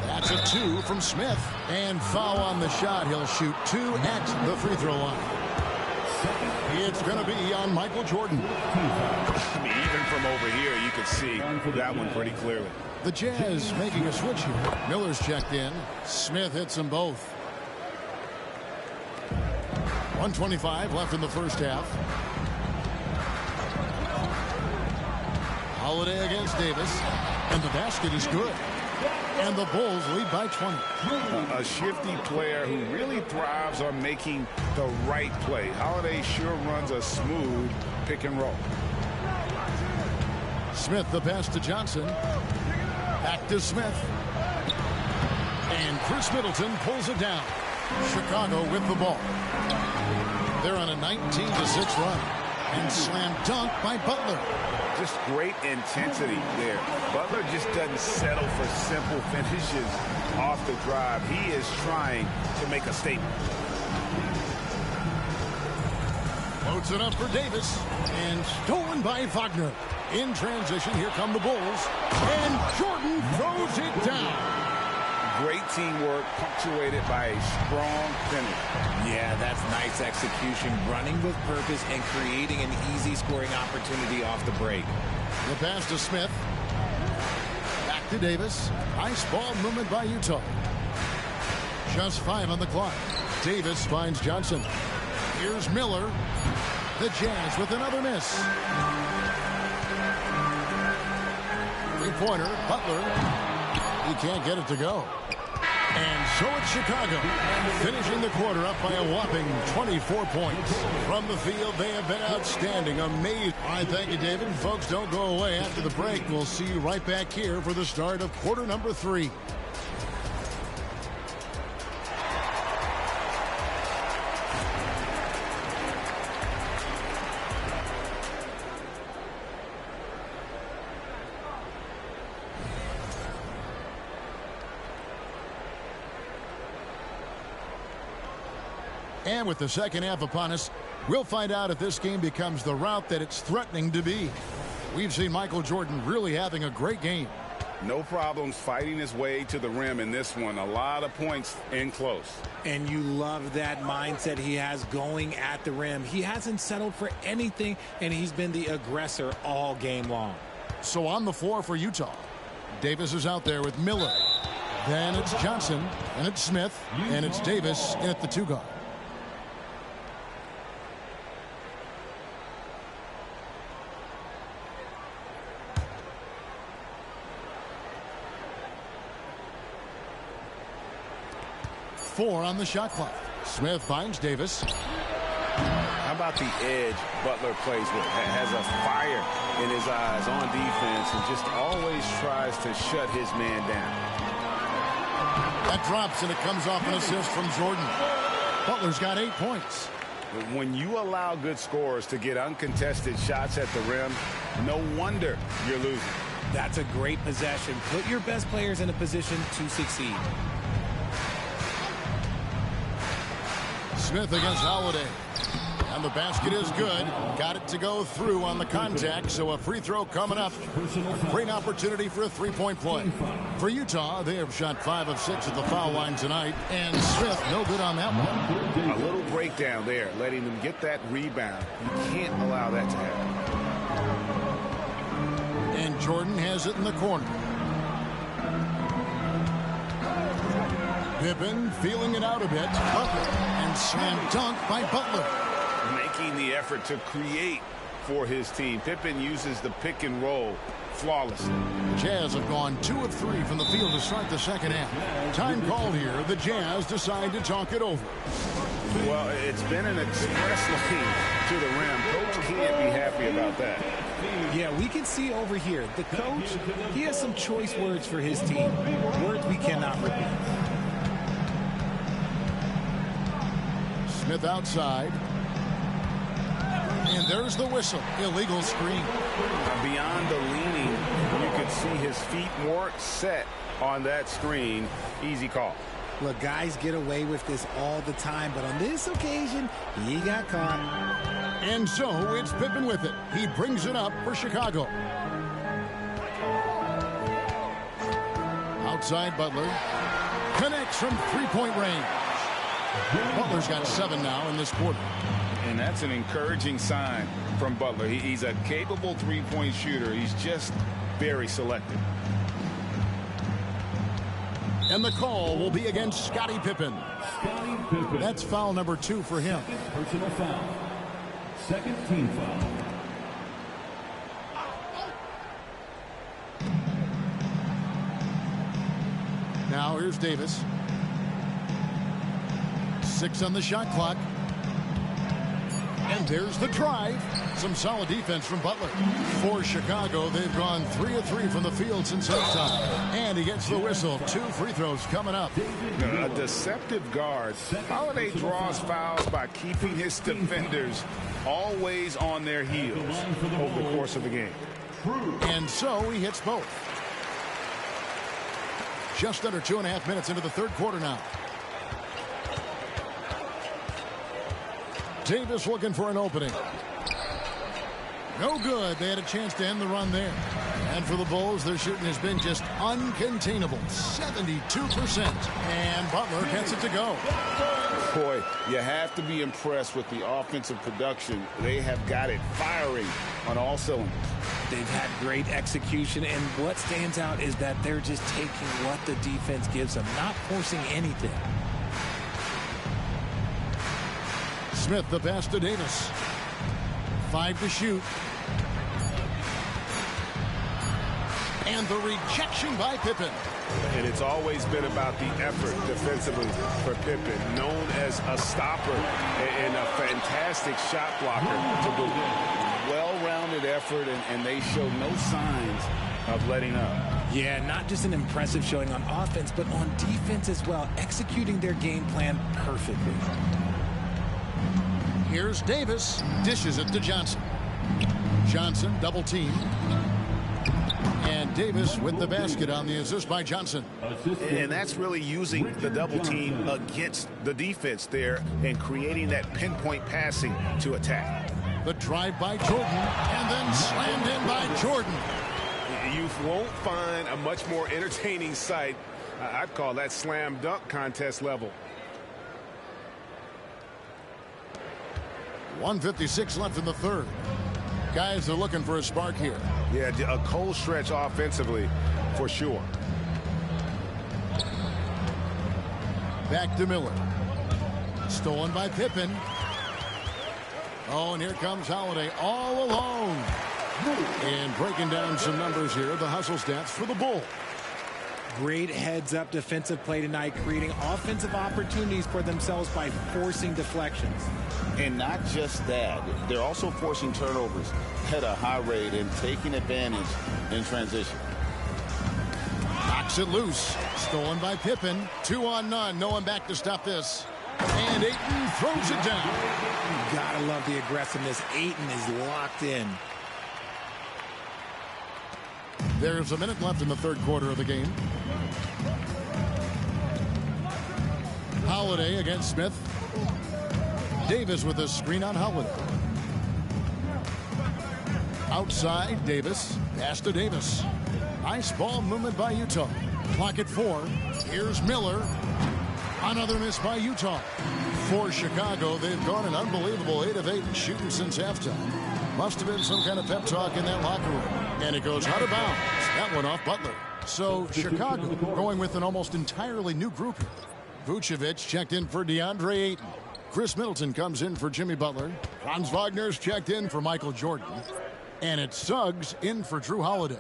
That's a 2 from Smith. And foul on the shot. He'll shoot 2 at the free throw line. It's going to be on Michael Jordan. I mean, even from over here, you could see that one pretty clearly. The Jazz making a switch here. Miller's checked in. Smith hits them both. 1:25 left in the first half. Holiday against Davis. And the basket is good. And the Bulls lead by 20. A shifty player who really thrives on making the right play. Holiday sure runs a smooth pick and roll. Smith the pass to Johnson. Back to Smith. And Chris Middleton pulls it down. Chicago with the ball. They're on a 19-6 run. And slam dunk by Butler. Just great intensity there. Butler just doesn't settle for simple finishes off the drive. He is trying to make a statement. Floats it up for Davis. And stolen by Wagner. In transition, here come the Bulls. And Jordan throws it down. Great teamwork, punctuated by a strong finish. Yeah, that's nice execution, running with purpose and creating an easy scoring opportunity off the break. The pass to Smith. Back to Davis. Nice ball movement by Utah. Just 5 on the clock. Davis finds Johnson. Here's Miller. The Jazz with another miss. Three-pointer, Butler. He can't get it to go. And so it's Chicago, finishing the quarter up by a whopping 24 points. From the field, they have been outstanding, amazing. All right, thank you, David. Folks, don't go away. After the break, we'll see you right back here for the start of quarter number 3. And with the second half upon us, we'll find out if this game becomes the route that it's threatening to be. We've seen Michael Jordan really having a great game. No problems fighting his way to the rim in this one. A lot of points in close. And you love that mindset he has going at the rim. He hasn't settled for anything, and he's been the aggressor all game long. So on the floor for Utah, Davis is out there with Miller. Then it's Johnson, and it's Smith, and it's Davis in at the 2 guard. Four on the shot clock. Smith finds Davis. How about the edge Butler plays with? Has a fire in his eyes on defense and just always tries to shut his man down. That drops and it comes off an assist from Jordan. Butler's got 8 points. When you allow good scorers to get uncontested shots at the rim, no wonder you're losing. That's a great possession. Put your best players in a position to succeed. Smith against Holiday. And the basket is good. Got it to go through on the contact, so a free throw coming up. Great opportunity for a three-point play. For Utah, they have shot 5 of 6 at the foul line tonight. And Smith, no good on that one. A little breakdown there, letting them get that rebound. You can't allow that to happen. And Jordan has it in the corner. Pippen feeling it out a bit. Butler, and slam dunk by Butler. Making the effort to create for his team. Pippen uses the pick and roll flawlessly. The Jazz have gone 2 of 3 from the field to start the second half. Time called here. The Jazz decide to talk it over. Well, it's been an express lane to the rim. Coach can't be happy about that. Yeah, we can see over here, the coach, he has some choice words for his team. Words we cannot repeat. Smith outside. And there's the whistle. Illegal screen. Beyond the leaning, you could see his feet weren't set on that screen. Easy call. Look, guys get away with this all the time, but on this occasion, he got caught. And so it's Pippen with it. He brings it up for Chicago. Outside Butler. Connects from three-point range. Butler's got 7 now in this quarter. And that's an encouraging sign from Butler. He's a capable three-point shooter. He's just very selective. And the call will be against Scottie Pippen. That's foul number 2 for him. Personal foul. Second team foul. Now here's Davis. 6 on the shot clock. And there's the drive. Some solid defense from Butler. For Chicago, they've gone 3 of 3 from the field since halftime. And he gets the whistle. 2 free throws coming up. A deceptive guard. Holiday draws fouls by keeping his defenders always on their heels over the course of the game. And so he hits both. Just under 2.5 minutes into the third quarter now. Davis looking for an opening. No good. They had a chance to end the run there. And for the Bulls, their shooting has been just uncontainable. 72%. And Butler gets it to go. Boy, you have to be impressed with the offensive production. They have got it firing on all cylinders. They've had great execution, and what stands out is that they're just taking what the defense gives them, not forcing anything. Smith, the pass to Davis. 5 to shoot. And the rejection by Pippen. And it's always been about the effort defensively for Pippen, known as a stopper and a fantastic shot blocker to boot. Well-rounded effort, and they show no signs of letting up. Yeah, not just an impressive showing on offense, but on defense as well, executing their game plan perfectly. Here's Davis. Dishes it to Johnson. Johnson double team. And Davis with the basket on the assist by Johnson. And that's really using the double team against the defense there and creating that pinpoint passing to attack. The drive by Jordan and then slammed in by Jordan. You won't find a much more entertaining sight. I'd call that slam dunk contest level. 1:56 left in the third. Guys are looking for a spark here. Yeah, a cold stretch offensively for sure. Back to Miller. Stolen by Pippen. Oh, and here comes Holiday all alone. And breaking down some numbers here, the hustle stats for the Bulls. Great heads-up defensive play tonight, creating offensive opportunities for themselves by forcing deflections. And not just that, they're also forcing turnovers at a high rate and taking advantage in transition. Knocks it loose. Stolen by Pippen. 2 on none. No one back to stop this. And Ayton throws it down. You gotta love the aggressiveness. Ayton is locked in. There's a minute left in the third quarter of the game. Holiday against Smith. Davis with a screen on Holiday. Outside, Davis. Pass to Davis. Nice ball movement by Utah. Clock at 4. Here's Miller. Another miss by Utah. For Chicago, they've gone an unbelievable 8 of 8 shooting since halftime. Must have been some kind of pep talk in that locker room. And it goes out of bounds. That one off Butler. So Chicago going with an almost entirely new group here. Vucevic checked in for DeAndre Ayton. Chris Middleton comes in for Jimmy Butler. Franz Wagner's checked in for Michael Jordan. And it's Suggs in for Drew Holiday.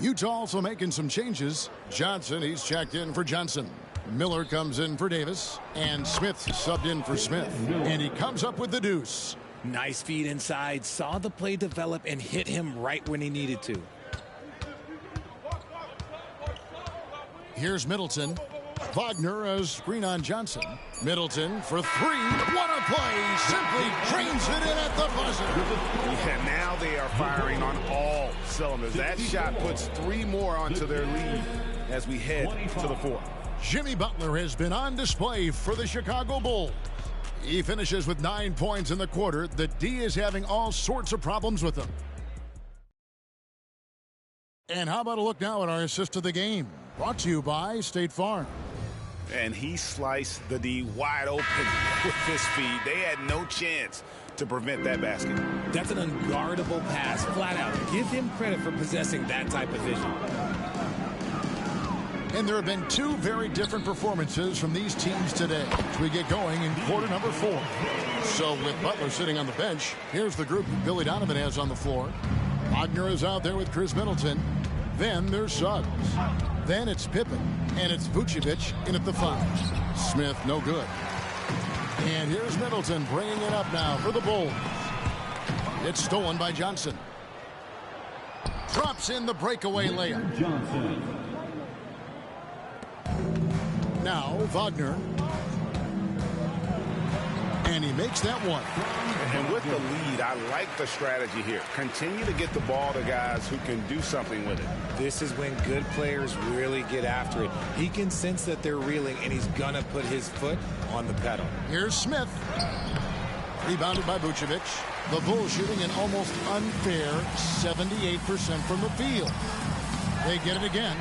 Utah also making some changes. Johnson, he's checked in for Johnson. Miller comes in for Davis, and Smith subbed in for Smith, and he comes up with the deuce. Nice feed inside, saw the play develop and hit him right when he needed to. Here's Middleton. Wagner a screen on Johnson. Middleton for three. What a play! Simply drains it in at the buzzer. Yeah, now they are firing on all cylinders. That shot puts 3 more onto their lead as we head to the 4th. Jimmy Butler has been on display for the Chicago Bulls. He finishes with 9 points in the quarter. The D is having all sorts of problems with him. And how about a look now at our assist of the game? Brought to you by State Farm. And he sliced the D wide open with his feed. They had no chance to prevent that basket. That's an unguardable pass, flat out. Give him credit for possessing that type of vision. And there have been 2 very different performances from these teams today as we get going in quarter number 4. So with Butler sitting on the bench, here's the group Billy Donovan has on the floor. Wagner is out there with Chris Middleton. Then there's Suggs. Then it's Pippen. And it's Vucevic in at the 5. Smith, no good. And here's Middleton bringing it up now for the Bulls. It's stolen by Johnson. Drops in the breakaway layup. Johnson. Now Wagner. And he makes that one. And with the lead, I like the strategy here. Continue to get the ball to guys who can do something with it. This is when good players really get after it. He can sense that they're reeling, and he's going to put his foot on the pedal. Here's Smith. Rebounded by Vucevic. The Bulls shooting an almost unfair 78% from the field. They get it again.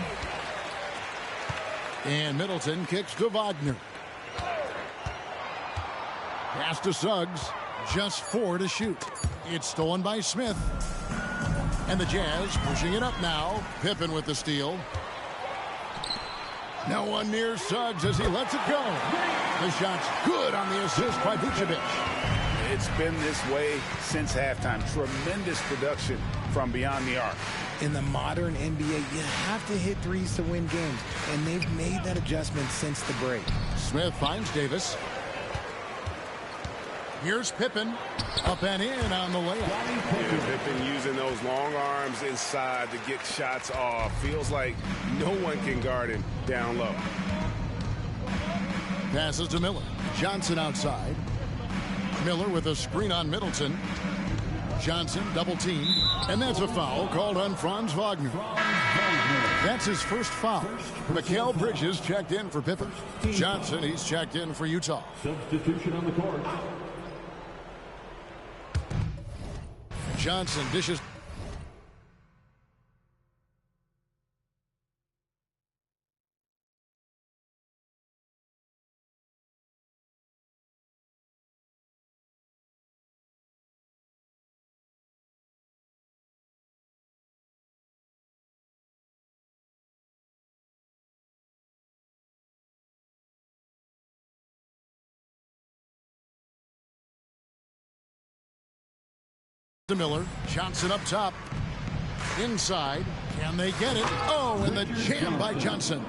And Middleton kicks to Wagner. Pass to Suggs. Just 4 to shoot. It's stolen by Smith. And the Jazz pushing it up now. Pippen with the steal. No one near Suggs as he lets it go. The shot's good on the assist by Vucevic. It's been this way since halftime. Tremendous production from beyond the arc. In the modern NBA, you have to hit threes to win games, and they've made that adjustment since the break. Smith finds Davis. Here's Pippen. Up and in on the layup. Yeah, Pippen using those long arms inside to get shots off. Feels like no one can guard him down low. Passes to Miller. Johnson outside. Miller with a screen on Middleton. Johnson double teamed. And that's a foul called on Franz Wagner. That's his first foul. Mikal Bridges checked in for Pippen. Johnson, he's checked in for Utah. Substitution on the court. Johnson dishes. To Miller. Johnson up top. Inside. Can they get it? Oh, and the jam by Johnson.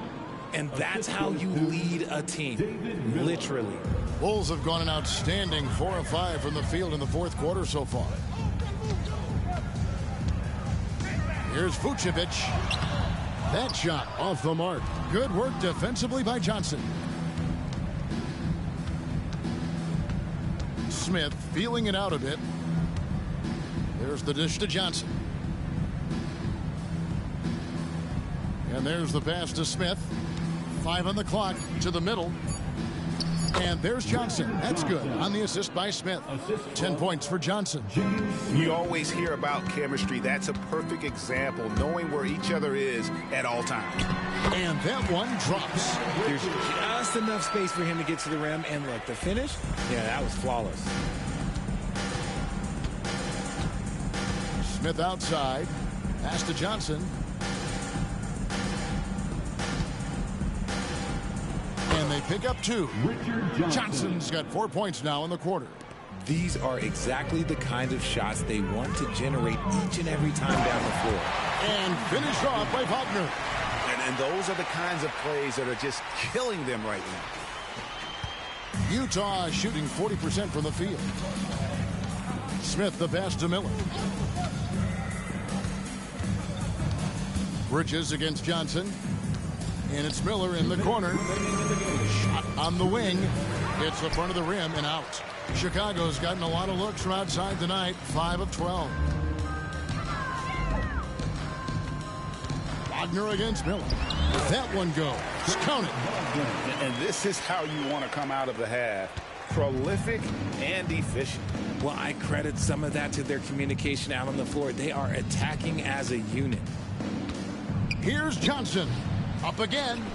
And that's how you lead a team. Literally. Bulls have gone an outstanding 4 of 5 from the field in the 4th quarter so far. Here's Vucevic. That shot off the mark. Good work defensively by Johnson. Smith feeling it out a bit. There's the dish to Johnson. And there's the pass to Smith. 5 on the clock to the middle. And there's Johnson. That's good on the assist by Smith. 10 points for Johnson. You always hear about chemistry. That's a perfect example, knowing where each other is at all times. And that one drops. There's just enough space for him to get to the rim. And look, the finish, yeah, that was flawless. Smith outside. Pass to Johnson. And they pick up 2. Johnson's got 4 points now in the quarter. These are exactly the kind of shots they want to generate each and every time down the floor. And finished off by Wagner. And And those are the kinds of plays that are just killing them right now. Utah is shooting 40% from the field. Smith the pass to Miller. Bridges against Johnson. And it's Miller in the corner. Shot on the wing. Hits the front of the rim and out. Chicago's gotten a lot of looks from outside tonight. 5 of 12. Wagner against Miller. That one goes. Count it. And this is how you want to come out of the half. Prolific and efficient. Well, I credit some of that to their communication out on the floor. They are attacking as a unit. Here's Johnson. Up again.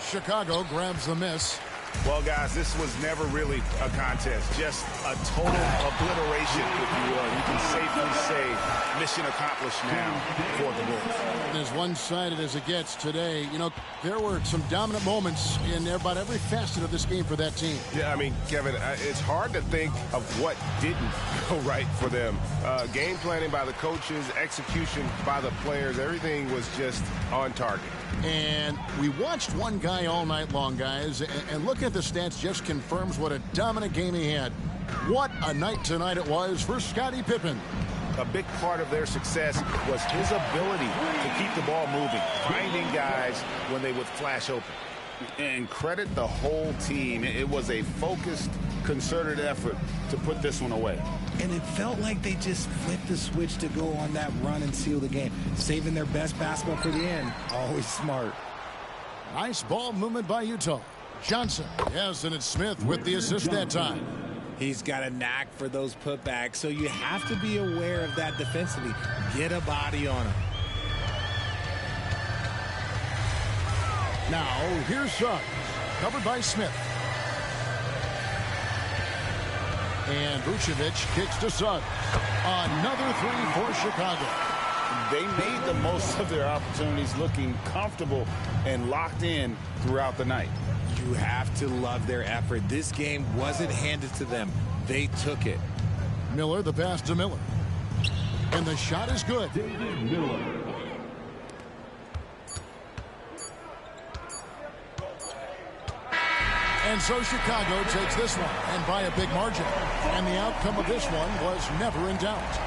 Chicago grabs the miss. Well, guys, this was never really a contest. Just a total obliteration, if you will. You can safely say mission accomplished now for the Bulls. As one-sided as it gets today, you know, there were some dominant moments in about every facet of this game for that team. Yeah, I mean, Kevin, it's hard to think of what didn't go right for them. Game planning by the coaches, execution by the players, everything was just on target. And we watched one guy all night long, guys, and look at the stats just confirms what a dominant game he had. What a night tonight it was for Scottie Pippen. A big part of their success was his ability to keep the ball moving, finding guys when they would flash open. And credit the whole team. It was a focused, concerted effort to put this one away. And it felt like they just flipped the switch to go on that run and seal the game. Saving their best basketball for the end. Always smart. Nice ball movement by Utah. Johnson. Yes, and it's Smith with the assist that time. He's got a knack for those putbacks, so you have to be aware of that defensively. Get a body on him. Now, here's Suggs. Covered by Smith. And Vucevic kicks to Suggs. Another three for Chicago. They made the most of their opportunities, looking comfortable and locked in throughout the night. You have to love their effort. This game wasn't handed to them. They took it. Miller, the pass to Miller. And the shot is good. David Miller. And so Chicago takes this one, and by a big margin. And the outcome of this one was never in doubt.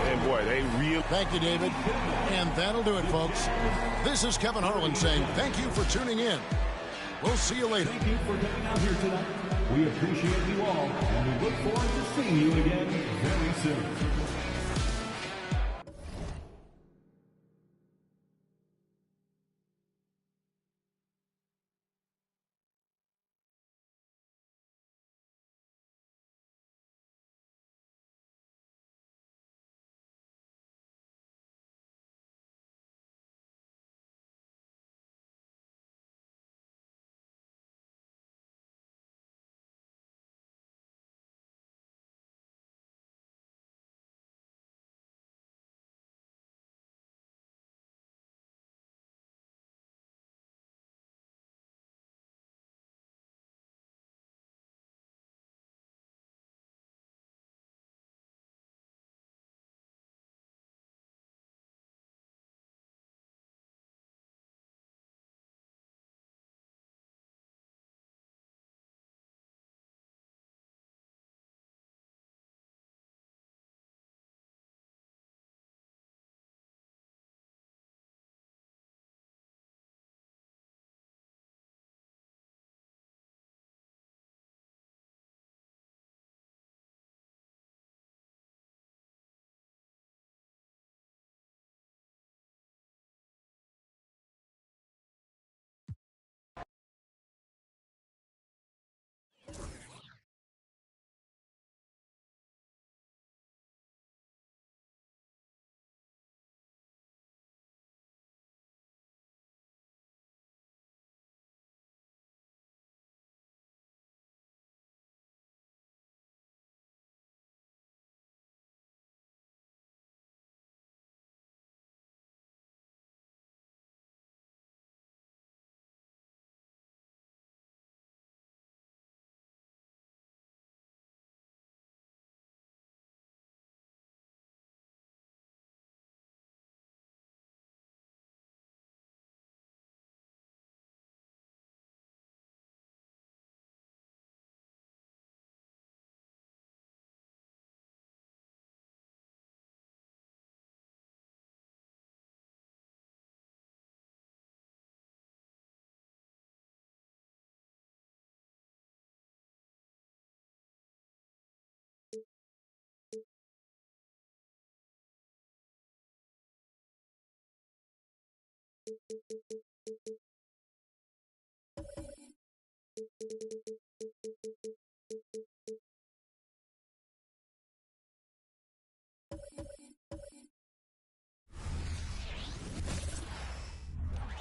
And boy, they really... Thank you, David. And that'll do it, folks. This is Kevin Harlan saying thank you for tuning in. We'll see you later. Thank you for coming out here tonight. We appreciate you all, and we look forward to seeing you again very soon.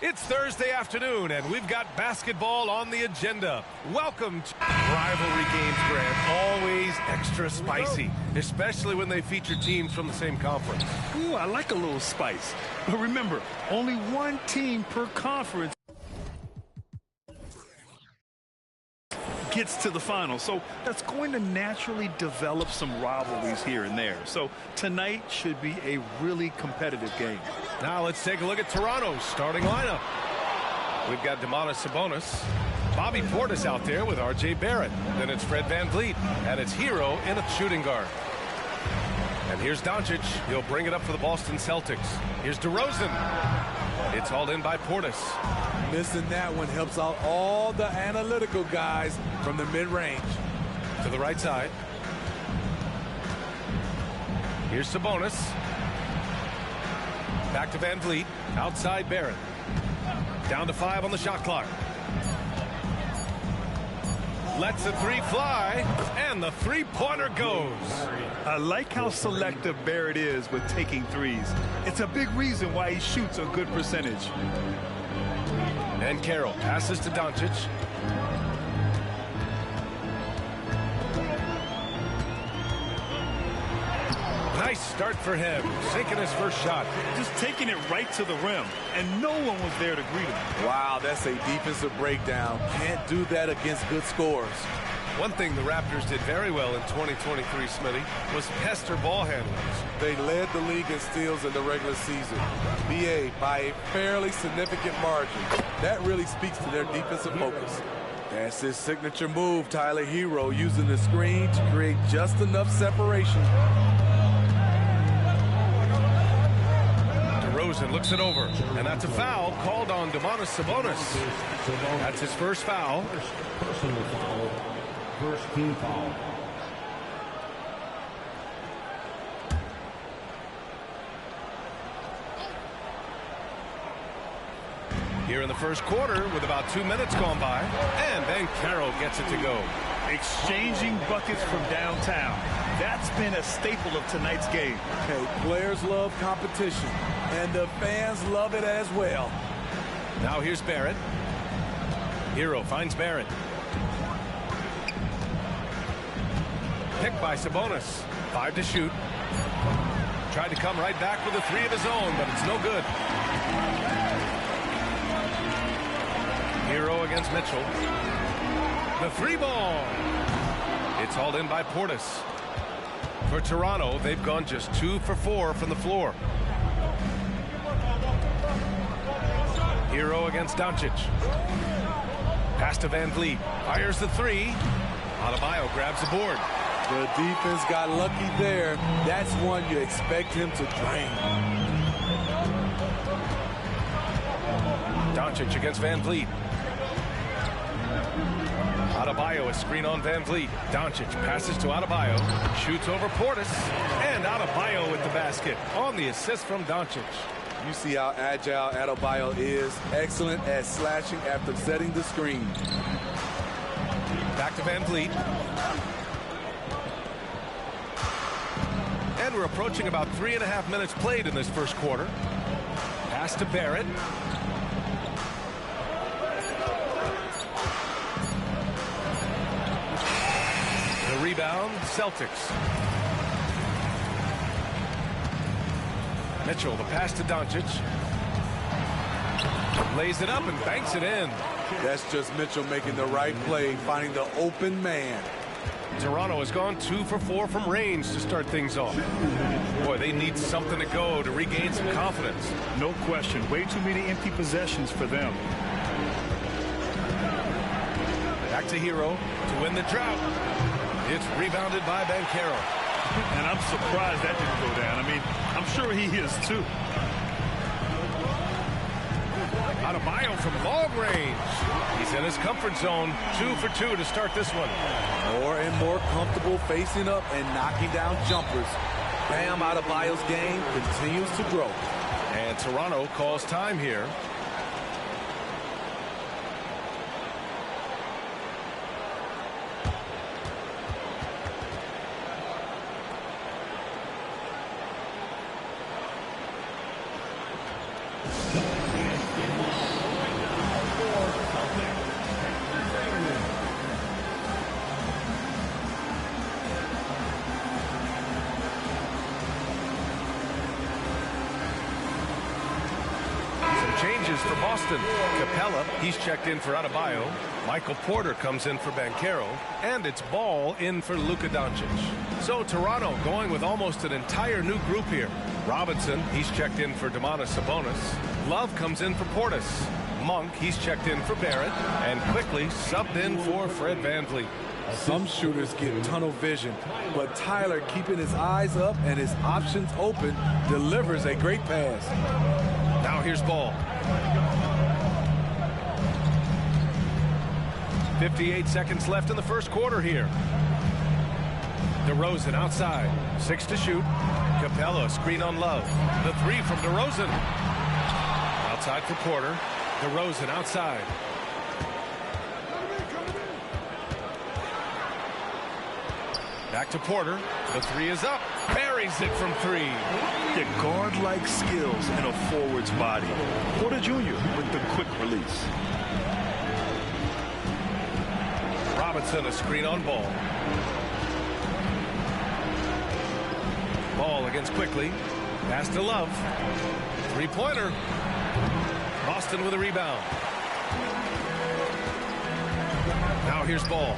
It's Thursday afternoon, and we've got basketball on the agenda. Welcome to rivalry games, Grant. Always extra spicy, especially when they feature teams from the same conference. Ooh, I like a little spice. But remember, only one team per conference gets to the final, so that's going to naturally develop some rivalries here and there. So tonight should be a really competitive game. Now let's take a look at Toronto's starting lineup. We've got Domantas Sabonis, Bobby Portis out there with R.J. Barrett. Then it's Fred VanVleet, and it's Hero in a shooting guard. And here's Doncic. He'll bring it up for the Boston Celtics. Here's DeRozan. It's hauled in by Portis. Missing that one helps out all the analytical guys from the mid-range. To the right side. Here's Sabonis. Back to VanVleet. Outside Barrett. Down to 5 on the shot clock. Lets the three fly, and the three-pointer goes. I like how selective Barrett is with taking threes. It's a big reason why he shoots a good percentage. And Carroll passes to Doncic. Nice start for him, sinking his first shot. Just taking it right to the rim, and no one was there to greet him. Wow, that's a defensive breakdown. Can't do that against good scores. One thing the Raptors did very well in 2023, Smitty, was pester ball handlers. They led the league in steals in the regular season. BA by a fairly significant margin. That really speaks to their defensive focus. That's his signature move, Tyler Hero, using the screen to create just enough separation. DeRozan looks it over, and that's a foul called on Domantas Sabonis. That's his first foul. Personal foul. First team foul. Here in the first quarter with about 2 minutes gone by, and Banchero gets it to go. Exchanging buckets from downtown. That's been a staple of tonight's game. Okay, players love competition, and the fans love it as well. Now here's Barrett. Hero finds Barrett. Picked by Sabonis. 5 to shoot. Tried to come right back with a three of his own, but it's no good. Hero against Mitchell. The three ball. It's hauled in by Portis. For Toronto, they've gone just 2 for 4 from the floor. Hero against Doncic. Pass to VanVleet. Fires the three. Adebayo grabs the board. The defense got lucky there. That's one you expect him to drain. Doncic against VanVleet. Adebayo, a screen on VanVleet. Doncic passes to Adebayo. Shoots over Portis. And Adebayo with the basket on the assist from Doncic. You see how agile Adebayo is. Excellent at slashing after setting the screen. Back to VanVleet. And we're approaching about 3.5 minutes played in this first quarter. Pass to Barrett. The rebound, Celtics. Mitchell, the pass to Doncic. Lays it up and banks it in. That's just Mitchell making the right play, finding the open man. Toronto has gone 2 for 4 from range to start things off. Boy, they need something to go to regain some confidence. No question. Way too many empty possessions for them. Back to Hero to win the drought. It's rebounded by Banchero. And I'm surprised that didn't go down. I mean, I'm sure he is too. Adebayo from long range. He's in his comfort zone. 2 for 2 to start this one. More and more comfortable facing up and knocking down jumpers. Bam Adebayo's game continues to grow. And Toronto calls time here. benches for Boston. Capella, he's checked in for Adebayo. Michael Porter comes in for Banchero. And it's Ball in for Luka Doncic. So Toronto going with almost an entire new group here. Robinson, he's checked in for Domantas Sabonis. Love comes in for Portis. Monk, he's checked in for Barrett. And quickly subbed in for Fred VanVleet. Some shooters get tunnel vision, but Tyler, keeping his eyes up and his options open, delivers a great pass. Now here's Ball. 58 seconds left in the first quarter here. DeRozan outside. 6 to shoot. Capella, screen on Love. The 3 from DeRozan. Outside for Porter. DeRozan outside. Back to Porter. The 3 is up. Buries it from 3. The guard-like skills in a forward's body. Porter Jr. with the quick release. Robinson, a screen on Ball. Ball against Quickly. Pass to Love. 3-pointer. Boston with a rebound. Now here's Ball.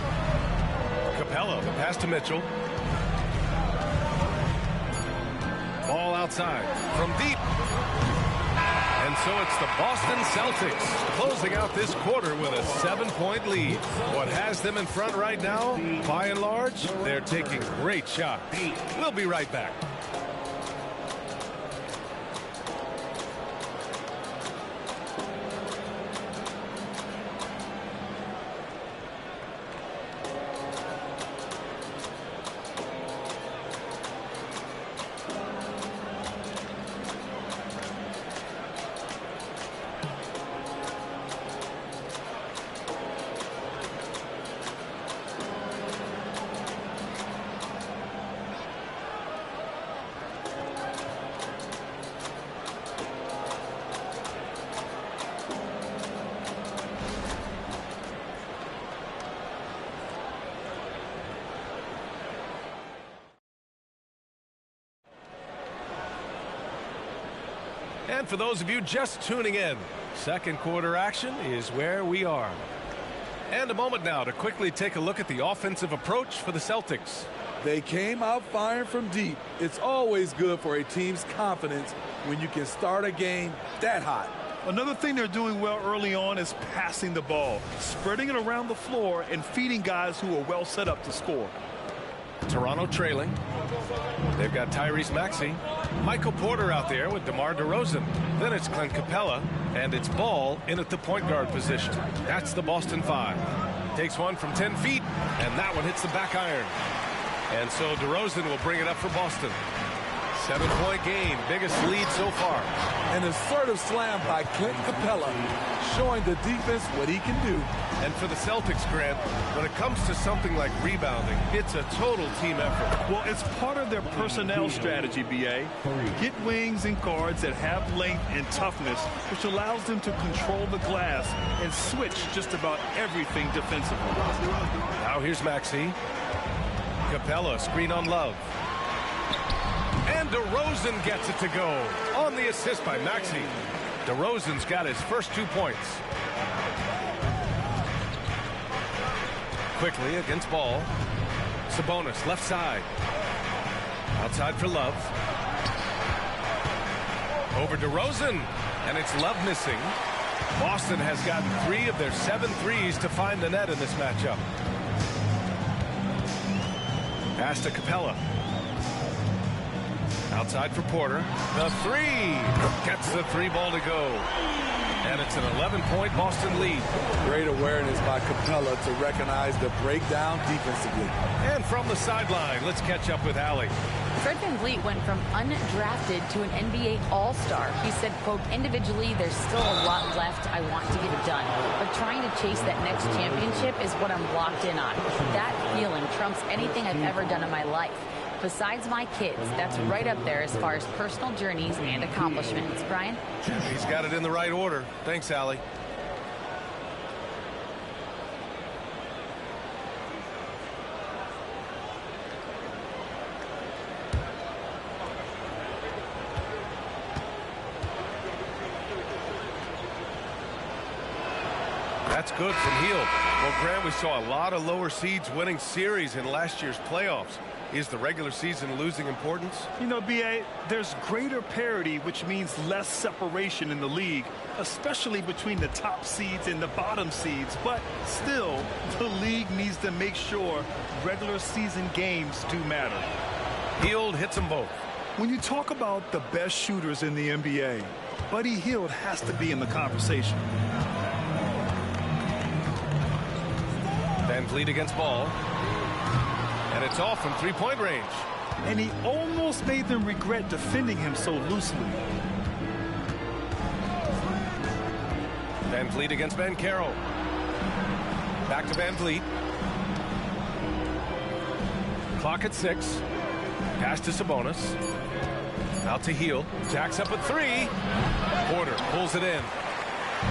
Capella, the pass to Mitchell. Ball outside from deep. And so it's the Boston Celtics closing out this quarter with a 7-point lead. What has them in front right now, by and large, they're taking great shots. We'll be right back. And for those of you just tuning in, second quarter action is where we are. And a moment now to quickly take a look at the offensive approach for the Celtics. They came out firing from deep. It's always good for a team's confidence when you can start a game that hot. Another thing they're doing well early on is passing the ball, spreading it around the floor and feeding guys who are well set up to score. Toronto trailing. They've got Tyrese Maxey. Michael Porter out there with DeMar DeRozan. Then it's Clint Capella, and it's Ball in at the point guard position. That's the Boston 5. Takes one from 10 feet, and that one hits the back iron. And so DeRozan will bring it up for Boston. 7-point game, biggest lead so far. An assertive slam by Clint Capella, showing the defense what he can do. And for the Celtics, Grant, when it comes to something like rebounding, it's a total team effort. Well, it's part of their personnel strategy, B.A. Get wings and guards that have length and toughness, which allows them to control the glass and switch just about everything defensively. Now here's Maxey. Capella, screen on Love. And DeRozan gets it to go on the assist by Maxey. DeRozan's got his first 2 points. Quickly against Ball. Sabonis left side. Outside for Love. Over DeRozan. And it's Love missing. Boston has gotten 3 of their 7 threes to find the net in this matchup. Pass to Capella. Outside for Porter. The 3 gets the 3 ball to go. And it's an 11-point Boston lead. Great awareness by Capella to recognize the breakdown defensively. And from the sideline, let's catch up with Allie. Fred VanVleet went from undrafted to an NBA All-Star. He said, quote, individually, there's still a lot left. I want to get it done. But trying to chase that next championship is what I'm locked in on. That feeling trumps anything I've ever done in my life. Besides my kids, that's right up there as far as personal journeys and accomplishments. Brian? He's got it in the right order. Thanks, Allie. That's good from Hield. Well, Graham, we saw a lot of lower seeds winning series in last year's playoffs. Is the regular season losing importance? You know, B.A., there's greater parity, which means less separation in the league, especially between the top seeds and the bottom seeds. But still, the league needs to make sure regular season games do matter. Hield hits them both. When you talk about the best shooters in the NBA, Buddy Hield has to be in the conversation. VanVleet against Ball. And it's off from three-point range. And he almost made them regret defending him so loosely. VanVleet against Banchero. Back to VanVleet. Clock at 6. Pass to Sabonis. Out to Hield. Jacks up a three. Porter pulls it in.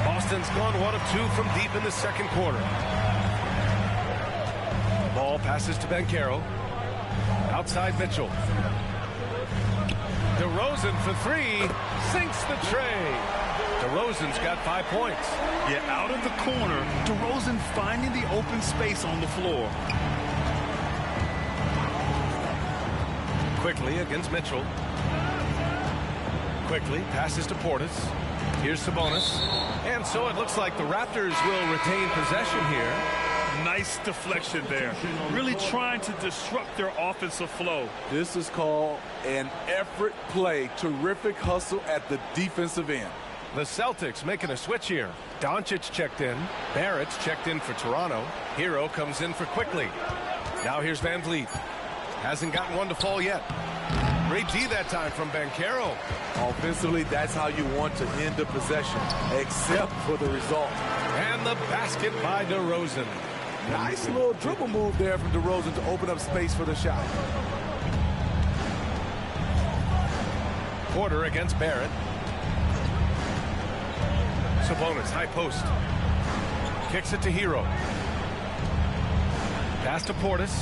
Boston's gone 1 of 2 from deep in the second quarter. Ball passes to Banchero. Outside Mitchell. DeRozan for 3. Sinks the tray. DeRozan's got 5 points. Yeah, out of the corner, DeRozan finding the open space on the floor. Quickly against Mitchell. Quickly passes to Portis. Here's Sabonis. And so it looks like the Raptors will retain possession here. Nice deflection there. Really trying to disrupt their offensive flow. This is called an effort play. Terrific hustle at the defensive end. The Celtics making a switch here. Doncic checked in. Barrett's checked in for Toronto. Hero comes in for Quickly. Now here's VanVleet. Hasn't gotten one to fall yet. Great D that time from Banchero. Offensively, that's how you want to end the possession, except for the result. And the basket by DeRozan. Nice little dribble move there from DeRozan to open up space for the shot. Porter against Barrett. Sabonis, high post. Kicks it to Hero. Pass to Portis.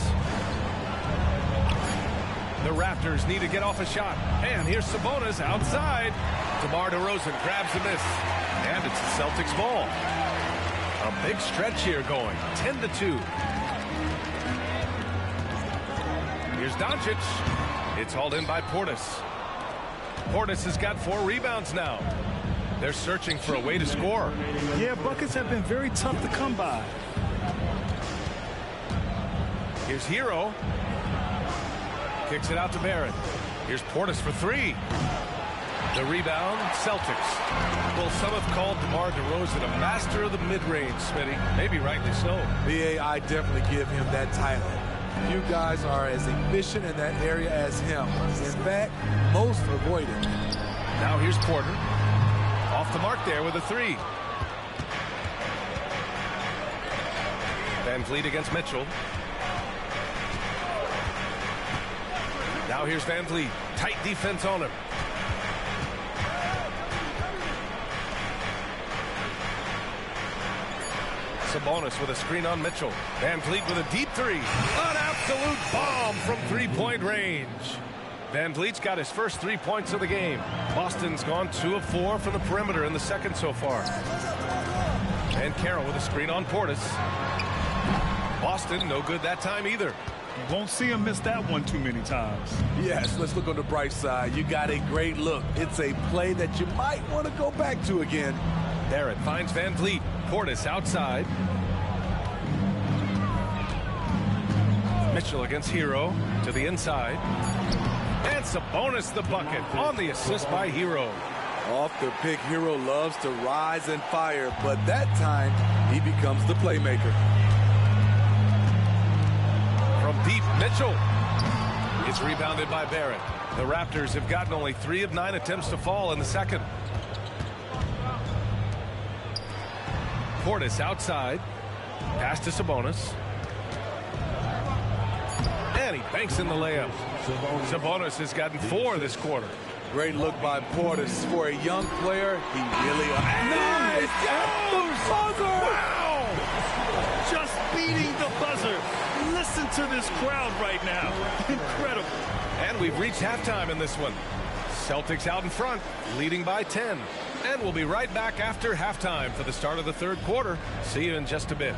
The Raptors need to get off a shot. And here's Sabonis outside. DeMar DeRozan grabs the miss. And it's the Celtics ball. A big stretch here going. 10-2. Here's Doncic. It's hauled in by Portis. Portis has got 4 rebounds now. They're searching for a way to score. Yeah, buckets have been very tough to come by. Here's Hero. Kicks it out to Barrett. Here's Portis for 3. The rebound, Celtics. Well, some have called DeMar DeRozan a master of the mid-range, Smitty. Maybe rightly so. B.A., I definitely give him that title. You guys are as efficient in that area as him. In fact, most avoid it. Now here's Porter. Off the mark there with a 3. VanVleet against Mitchell. Now here's VanVleet. Tight defense on him. Sabonis with a screen on Mitchell. VanVleet with a deep 3. An absolute bomb from three-point range. VanVleet's got his first 3 points of the game. Boston's gone 2 of 4 from the perimeter in the second so far. And Carroll with a screen on Portis. Boston no good that time either. You won't see him miss that one too many times. Yes, let's look on the bright side. You got a great look. It's a play that you might want to go back to again. Barrett finds VanVleet. Portis outside. Mitchell against Hero to the inside. And Sabonis the bucket on the assist by Hero. Off the pick, Hero loves to rise and fire, but that time he becomes the playmaker. From deep, Mitchell. It's rebounded by Barrett. The Raptors have gotten only 3 of 9 attempts to fall in the second. Portis outside. Pass to Sabonis. And he banks in the layup. Sabonis has gotten 4 this quarter. Great look by Portis. For a young player, he really... Nice! At the buzzer! Wow! Just beating the buzzer. Listen to this crowd right now. Incredible. And we've reached halftime in this one. Celtics out in front, leading by 10. And we'll be right back after halftime for the start of the third quarter. See you in just a bit.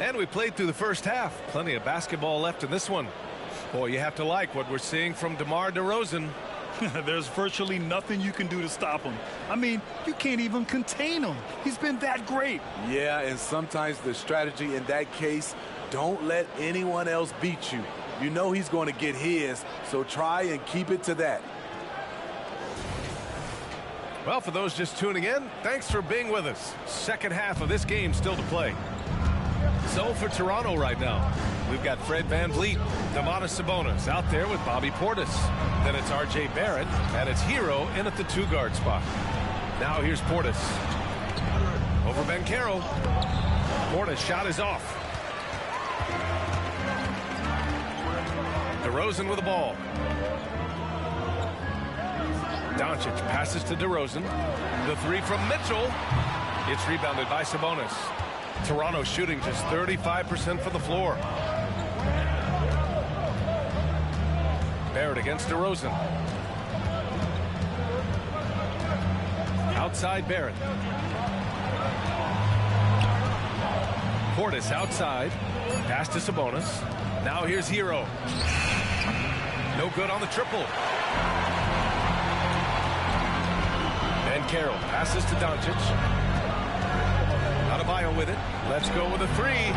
And we played through the first half. Plenty of basketball left in this one. Boy, you have to like what we're seeing from DeMar DeRozan. There's virtually nothing you can do to stop him. I mean, you can't even contain him. He's been that great. Yeah, and sometimes the strategy in that case, don't let anyone else beat you. You know he's going to get his, so try and keep it to that. Well, for those just tuning in, thanks for being with us. Second half of this game still to play. So for Toronto right now, we've got Fred VanVleet, Domantas Sabonis out there with Bobby Portis. Then it's R.J. Barrett, and it's Hero in at the two-guard spot. Now here's Portis. Over Banchero. Portis' shot is off. DeRozan with the ball. Doncic passes to DeRozan. The three from Mitchell. It's rebounded by Sabonis. Toronto shooting just 35% from the floor. Barrett against DeRozan. Outside Barrett. Portis outside. Pass to Sabonis. Now here's Hero. No good on the triple. Banchero passes to Doncic. Adebayo with it. Let's go with a three.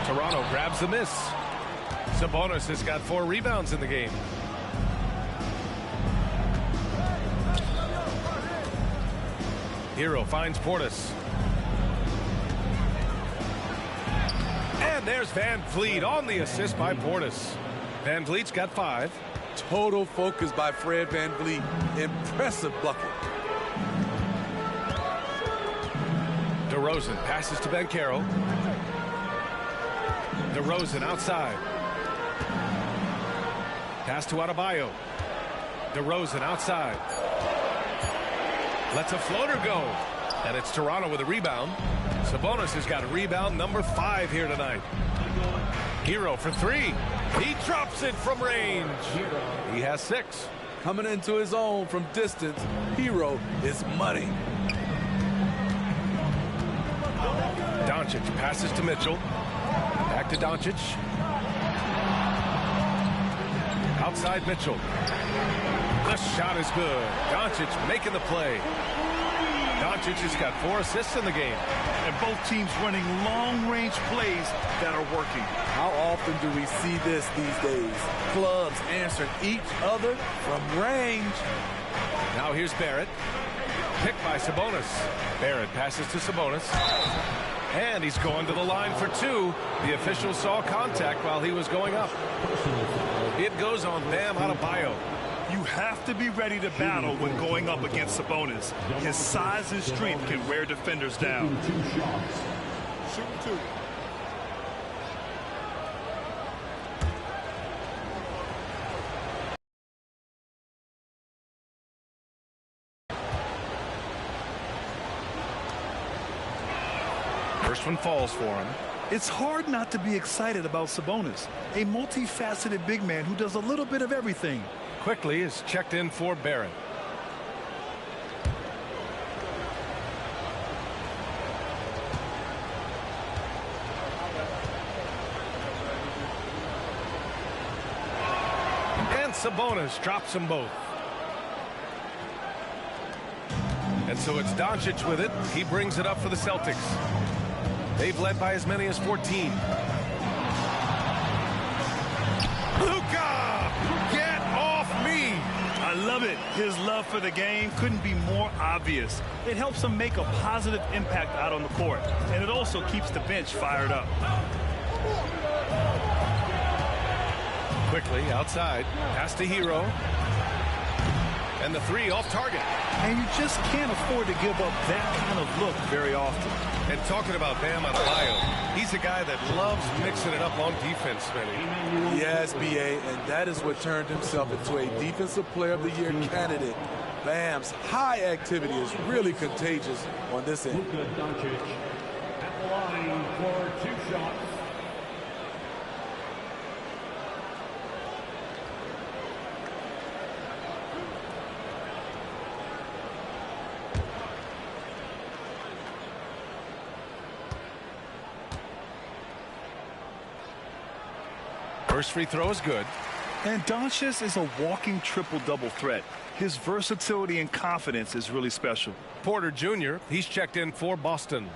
Toronto grabs the miss. Sabonis has got 4 rebounds in the game. Hero finds Portis. And there's VanVleet on the assist by Portis. VanVleet's got 5. Total focus by Fred VanVleet. Impressive bucket. DeRozan passes to Banchero. DeRozan outside. Pass to Adebayo. DeRozan outside. Lets a floater go. And it's Toronto with a rebound. Sabonis has got rebound number 5 here tonight. Hero for 3. He drops it from range. He has 6. Coming into his own from distance, Hero is money. Doncic passes to Mitchell. Back to Doncic. Outside Mitchell. The shot is good. Doncic making the play. Doncic has got 4 assists in the game. And both teams running long-range plays that are working. How often do we see this these days? Clubs answering each other from range. Now here's Barrett. Picked by Sabonis. Barrett passes to Sabonis. And he's going to the line for 2. The official saw contact while he was going up. It goes on Bam Adebayo. You have to be ready to battle when going up against Sabonis. His size and strength can wear defenders down. Shooting 2. First one falls for him. It's hard not to be excited about Sabonis, a multifaceted big man who does a little bit of everything. Quickly is checked in for Barrett. And Sabonis drops them both. And so it's Doncic with it. He brings it up for the Celtics. They've led by as many as 14. Luka! Get off me! I love it. His love for the game couldn't be more obvious. It helps him make a positive impact out on the court. And it also keeps the bench fired up. Quickly outside. Pass to Hero. And the three off target. And you just can't afford to give up that kind of look very often. And talking about Bam Adebayo, he's a guy that loves mixing it up on defense, Smitty. Yes, B.A., and that is what turned himself into a Defensive Player of the Year candidate. Bam's high activity is really contagious on this end. Luka Doncic at the line for 2 shots. First free throw is good. And Doncic is a walking triple-double threat. His versatility and confidence is really special. Porter Jr., he's checked in for Boston.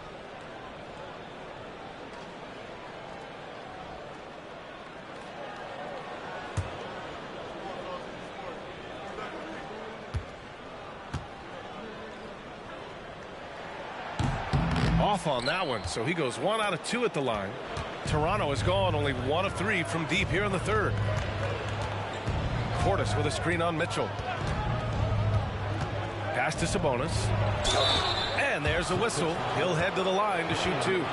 Off on that one, so he goes 1 out of 2 at the line. Toronto has gone only 1 of 3 from deep here in the third. Portis with a screen on Mitchell. Pass to Sabonis. And there's a whistle. He'll head to the line to shoot 2.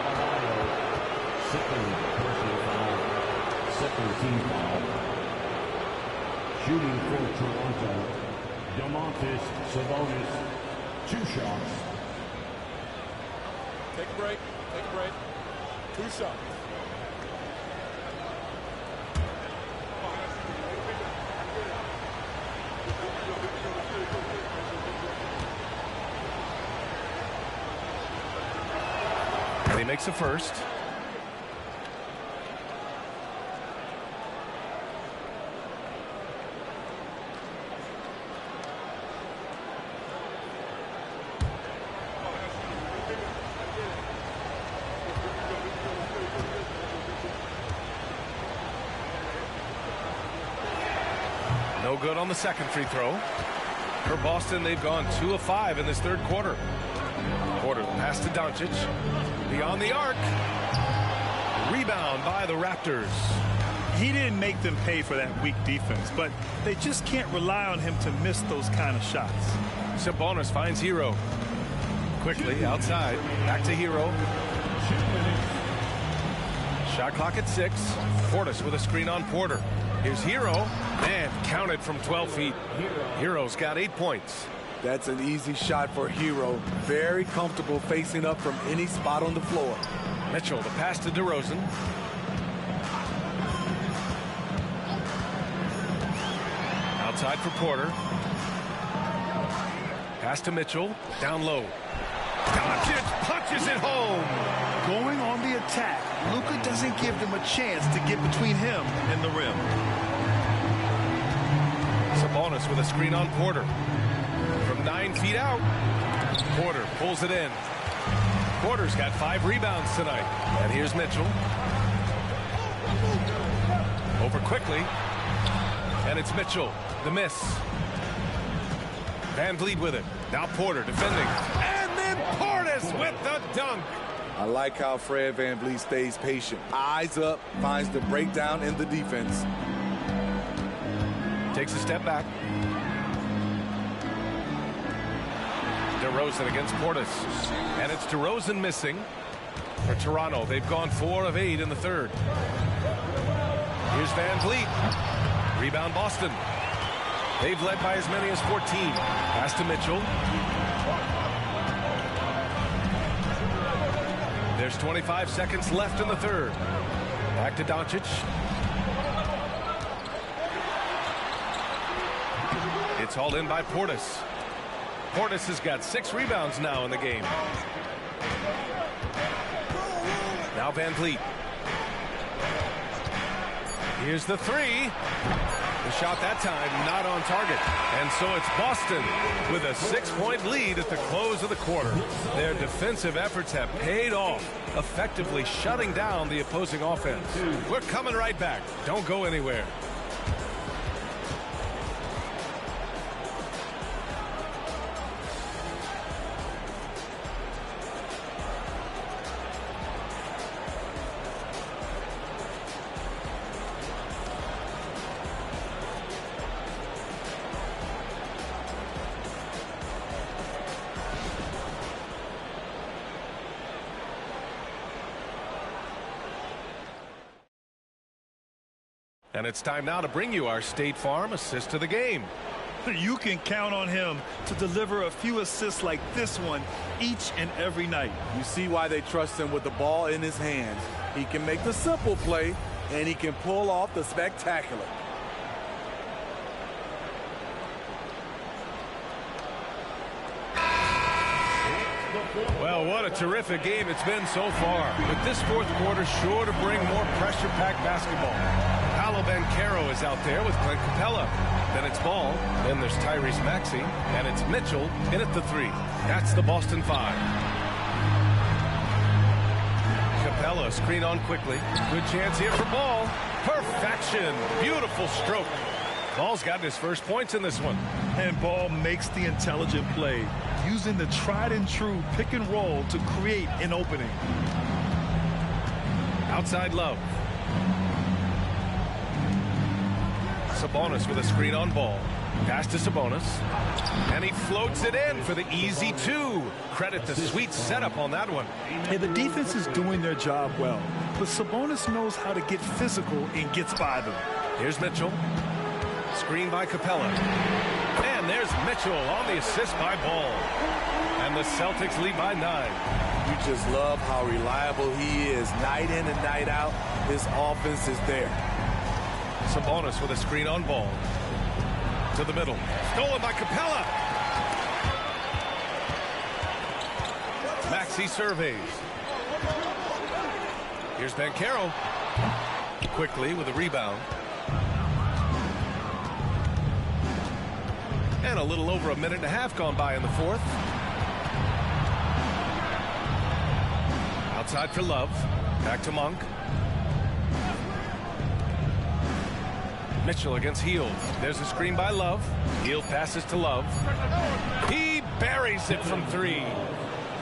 Second team foul. Shooting for Toronto, Domantas Sabonis. 2 shots. Take a break. Take a break. 2 shots. And he makes a first. No good on the second free throw. For Boston, they've gone 2 of 5 in this third quarter. Porter pass to Doncic. Beyond the arc. Rebound by the Raptors. He didn't make them pay for that weak defense, but they just can't rely on him to miss those kind of shots. Sabonis finds Hero. Quickly outside. Back to Hero. Shot clock at 6. Portis with a screen on Porter. Here's Hero. Man, counted from 12 feet. Hero's got 8 points. That's an easy shot for Hero. Very comfortable facing up from any spot on the floor. Mitchell, the pass to DeRozan. Outside for Porter. Pass to Mitchell. Down low. Doncic punches it home. Going on the attack, Luka doesn't give them a chance to get between him and the rim. Sabonis with a screen on Porter. From 9 feet out. Porter pulls it in. Porter's got 5 rebounds tonight. And here's Mitchell. Over quickly. And it's Mitchell. The miss. Van Vliet with it. Now Porter defending. And then Portis with the dunk. I like how Fred VanVleet stays patient. Eyes up, finds the breakdown in the defense. Takes a step back. DeRozan against Portis. And it's DeRozan missing for Toronto. They've gone 4 of 8 in the third. Here's Van Vliet. Rebound Boston. They've led by as many as 14. Pass to Mitchell. There's 25 seconds left in the third. Back to Doncic. It's hauled in by Portis. Portis has got 6 rebounds now in the game. Now Van Vliet. Here's the 3. The shot that time not on target. And so it's Boston with a 6-point lead at the close of the quarter. Their defensive efforts have paid off, effectively shutting down the opposing offense. We're coming right back. Don't go anywhere. And it's time now to bring you our State Farm assist to the game. You can count on him to deliver a few assists like this one each and every night. You see why they trust him with the ball in his hands. He can make the simple play, and he can pull off the spectacular. Well, what a terrific game it's been so far. But this fourth quarter sure to bring more pressure-packed basketball. Paolo Banchero is out there with Clint Capella. Then it's Ball. Then there's Tyrese Maxey. And it's Mitchell in at the 3. That's the Boston 5. Capella screen on quickly. Good chance here for Ball. Perfection. Beautiful stroke. Ball's gotten his first points in this one. And Ball makes the intelligent play, using the tried and true pick and roll to create an opening. Outside Love. Sabonis with a screen on Ball. Pass to Sabonis. And he floats it in for the easy 2. Credit the sweet setup on that one. Hey, the defense is doing their job well, but Sabonis knows how to get physical and gets by them. Here's Mitchell. Screen by Capella. And there's Mitchell on the assist by Ball. And the Celtics lead by 9. You just love how reliable he is night in and night out. His offense is there. Sabonis with a screen on Ball. To the middle. Stolen by Capella. Maxey surveys. Here's Banchero. Quickly with a rebound. And a little over a minute and a half gone by in the fourth. Outside for Love. Back to Monk. Mitchell against Hield. There's a screen by Love. Hield passes to Love. He buries it from 3.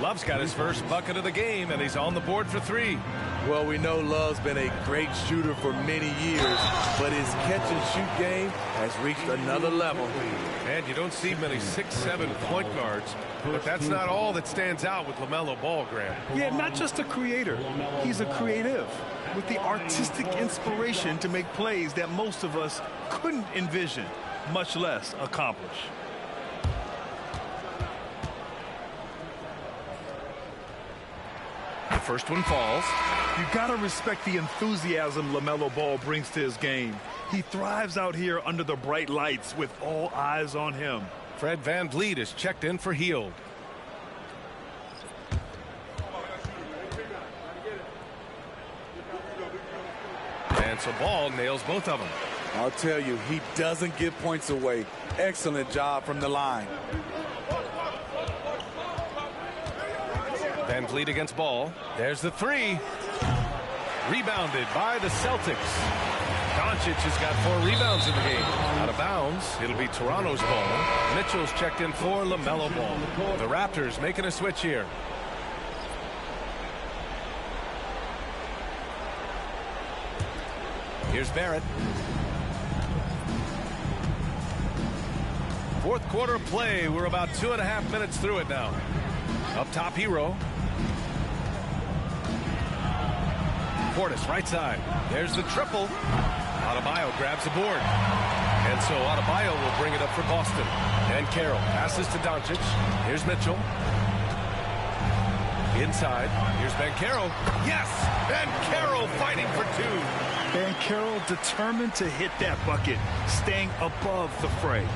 Love's got his first bucket of the game, and he's on the board for 3. Well, we know Love's been a great shooter for many years, but his catch-and-shoot game has reached another level. And you don't see many 6'7" point guards, but that's not all that stands out with LaMelo Ball, Graham. Yeah, not just a creator. He's a creative with the artistic inspiration to make plays that most of us couldn't envision, much less accomplish. The first one falls. You gotta respect the enthusiasm LaMelo Ball brings to his game. He thrives out here under the bright lights with all eyes on him. Fred VanVleet is checked in for Hield. And so Ball nails both of them. I'll tell you, he doesn't give points away. Excellent job from the line. VanVleet against Ball. There's the 3. Rebounded by the Celtics. Doncic has got 4 rebounds in the game. Out of bounds. It'll be Toronto's ball. Mitchell's checked in for LaMelo Ball. The Raptors making a switch here. Here's Barrett. Fourth quarter of play. We're about 2.5 minutes through it now. Up top, Hero. Portis, right side. There's the triple. Adebayo grabs the board. And so Adebayo will bring it up for Boston. And Carroll passes to Doncic. Here's Mitchell. Inside. Here's Banchero. Yes! Banchero fighting for 2. Banchero determined to hit that bucket, staying above the fray.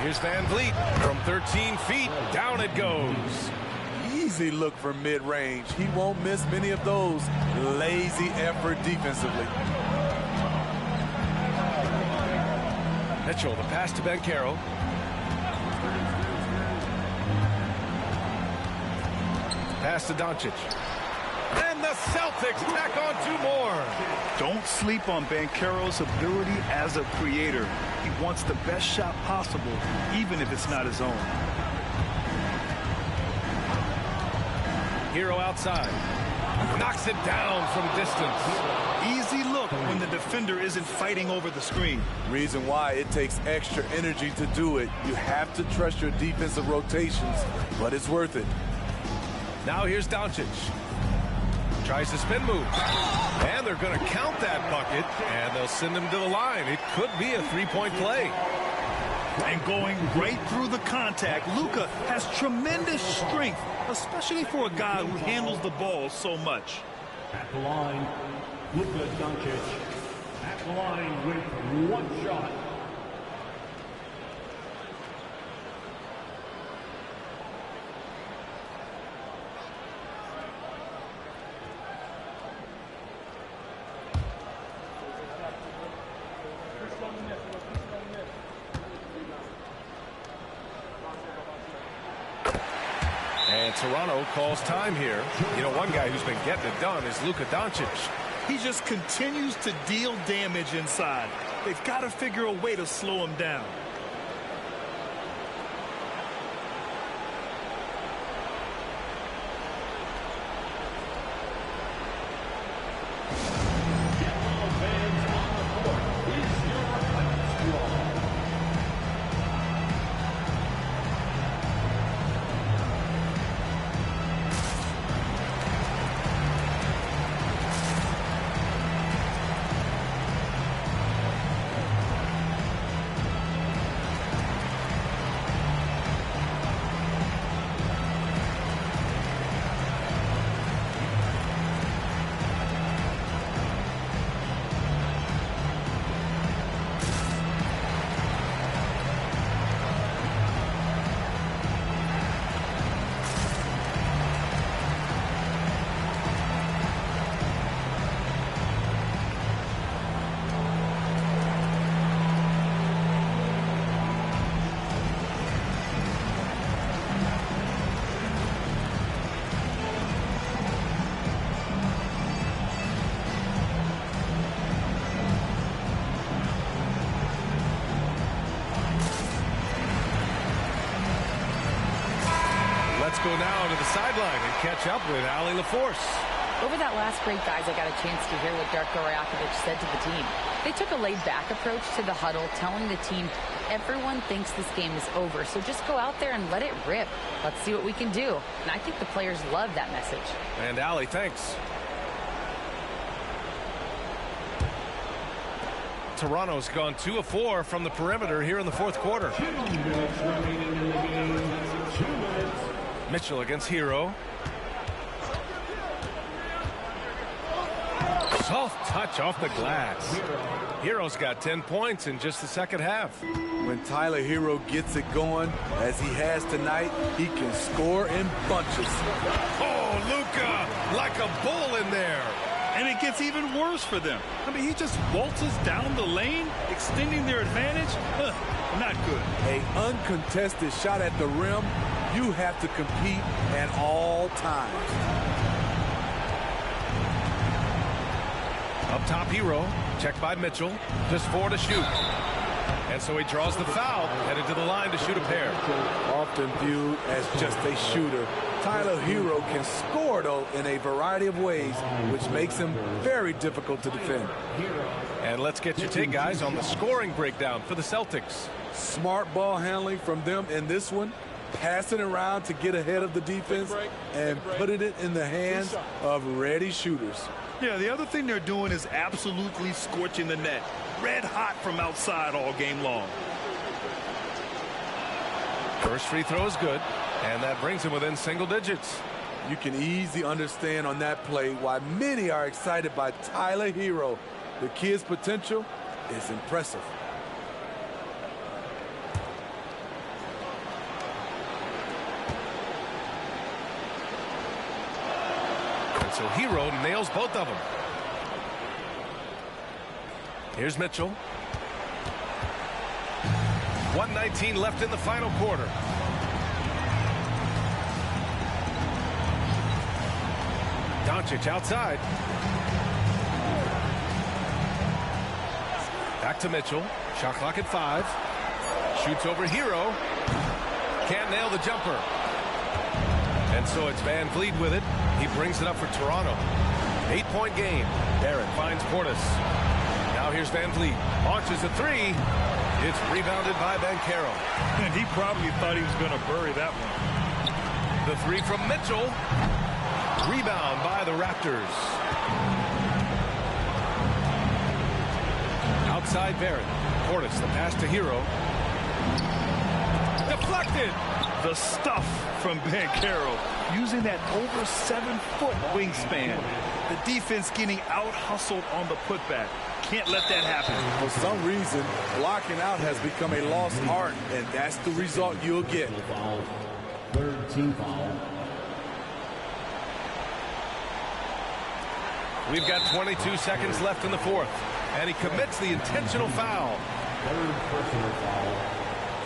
Here's VanVleet from 13 feet. Down it goes. Easy look from mid-range. He won't miss many of those. Lazy effort defensively. Mitchell, the pass to Banchero. Pass to Doncic. And the Celtics tack on 2 more. Don't sleep on Banchero's ability as a creator. He wants the best shot possible, even if it's not his own. Hero outside. Knocks it down from distance. Easy look when the defender isn't fighting over the screen. Reason why it takes extra energy to do it. You have to trust your defensive rotations, but it's worth it. Now here's Doncic. Tries to spin move. And they're going to count that bucket, and they'll send him to the line. It could be a 3-point play. And going right through the contact, Luka has tremendous strength, especially for a guy who handles the ball so much. At the line, Luka Doncic. At the line with 1 shot. And Toronto calls time here. You know, one guy who's been getting it done is Luka Doncic. He just continues to deal damage inside. They've got to figure a way to slow him down. Go now to the sideline and catch up with Allie LaForce. Over that last break, guys, I got a chance to hear what Darko Rajakovic said to the team. They took a laid-back approach to the huddle, telling the team, everyone thinks this game is over, so just go out there and let it rip. Let's see what we can do. And I think the players love that message. And Allie, thanks. Toronto's gone 2 of 4 from the perimeter here in the 4th quarter. 2 minutes remaining in the game. 2 minutes. Mitchell against Hero. Soft touch off the glass. Hero's got 10 points in just the second half. When Tyler Hero gets it going, as he has tonight, he can score in bunches. Oh, Luka, like a bull in there. And it gets even worse for them. I mean, he just waltzes down the lane, extending their advantage. Not good. An uncontested shot at the rim, you have to compete at all times. Up top, Hero. Checked by Mitchell. Just 4 to shoot. And so he draws the foul, headed to the line to shoot a pair. Often viewed as just a shooter, Tyler Hero can score, though, in a variety of ways, which makes him very difficult to defend. And let's get your take, guys, on the scoring breakdown for the Celtics. Smart ball handling from them in this one, passing around to get ahead of the defense and putting it in the hands of ready shooters. Yeah, the other thing they're doing is absolutely scorching the net. Red hot from outside all game long. First free throw is good, and that brings him within single digits. You can easily understand on that play why many are excited by Tyler Hero. The kid's potential is impressive. And so Hero nails both of them. Here's Mitchell. 1:19 left in the final quarter. Doncic outside. Back to Mitchell. Shot clock at 5. Shoots over Hero. Can't nail the jumper. And so it's Van Vliet with it. He brings it up for Toronto. 8-point game. Barrett finds Portis. Now here's Van Vliet. Launches a 3. It's rebounded by Banchero. And he probably thought he was going to bury that one. The 3 from Mitchell. Rebound by the Raptors. Outside Barrett. Portis, the pass to Hero. Deflected. The stuff from Banchero, using that over 7-foot wingspan. The defense getting out-hustled on the putback. Can't let that happen. For some reason, blocking out has become a lost art, and that's the result you'll get. Third team foul. We've got 22 seconds left in the fourth, and he commits the intentional foul. Third personal foul.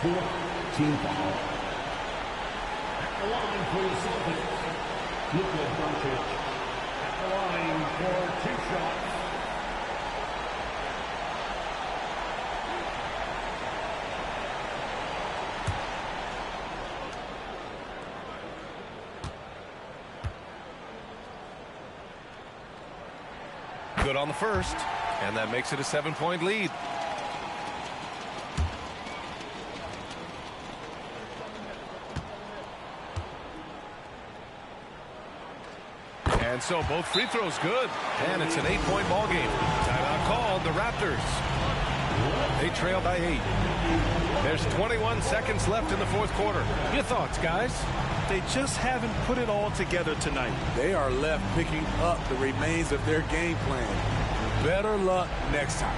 Fourth team foul. At the line for the Celtics, Luka Doncic. At the line for 2 shots. Good on the first, and that makes it a 7-point lead. And so both free throws good, and it's an 8-point ball game. Timeout called, the Raptors. They trail by 8. There's 21 seconds left in the fourth quarter. Your thoughts, guys? They just haven't put it all together tonight. They are left picking up the remains of their game plan. Better luck next time.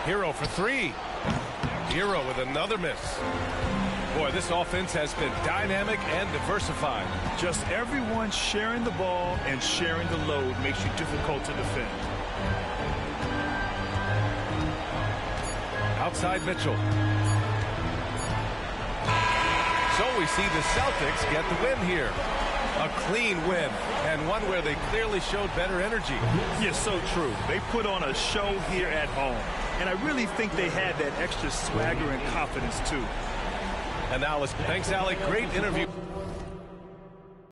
Hero for 3. Hero with another miss. Boy, this offense has been dynamic and diversified. Just everyone sharing the ball and sharing the load makes you difficult to defend. Outside Mitchell. So we see the Celtics get the win here. A clean win, and one where they clearly showed better energy. Yes, so true. They put on a show here at home, and I really think they had that extra swagger and confidence, too. And now, thanks, Alec. Great interview.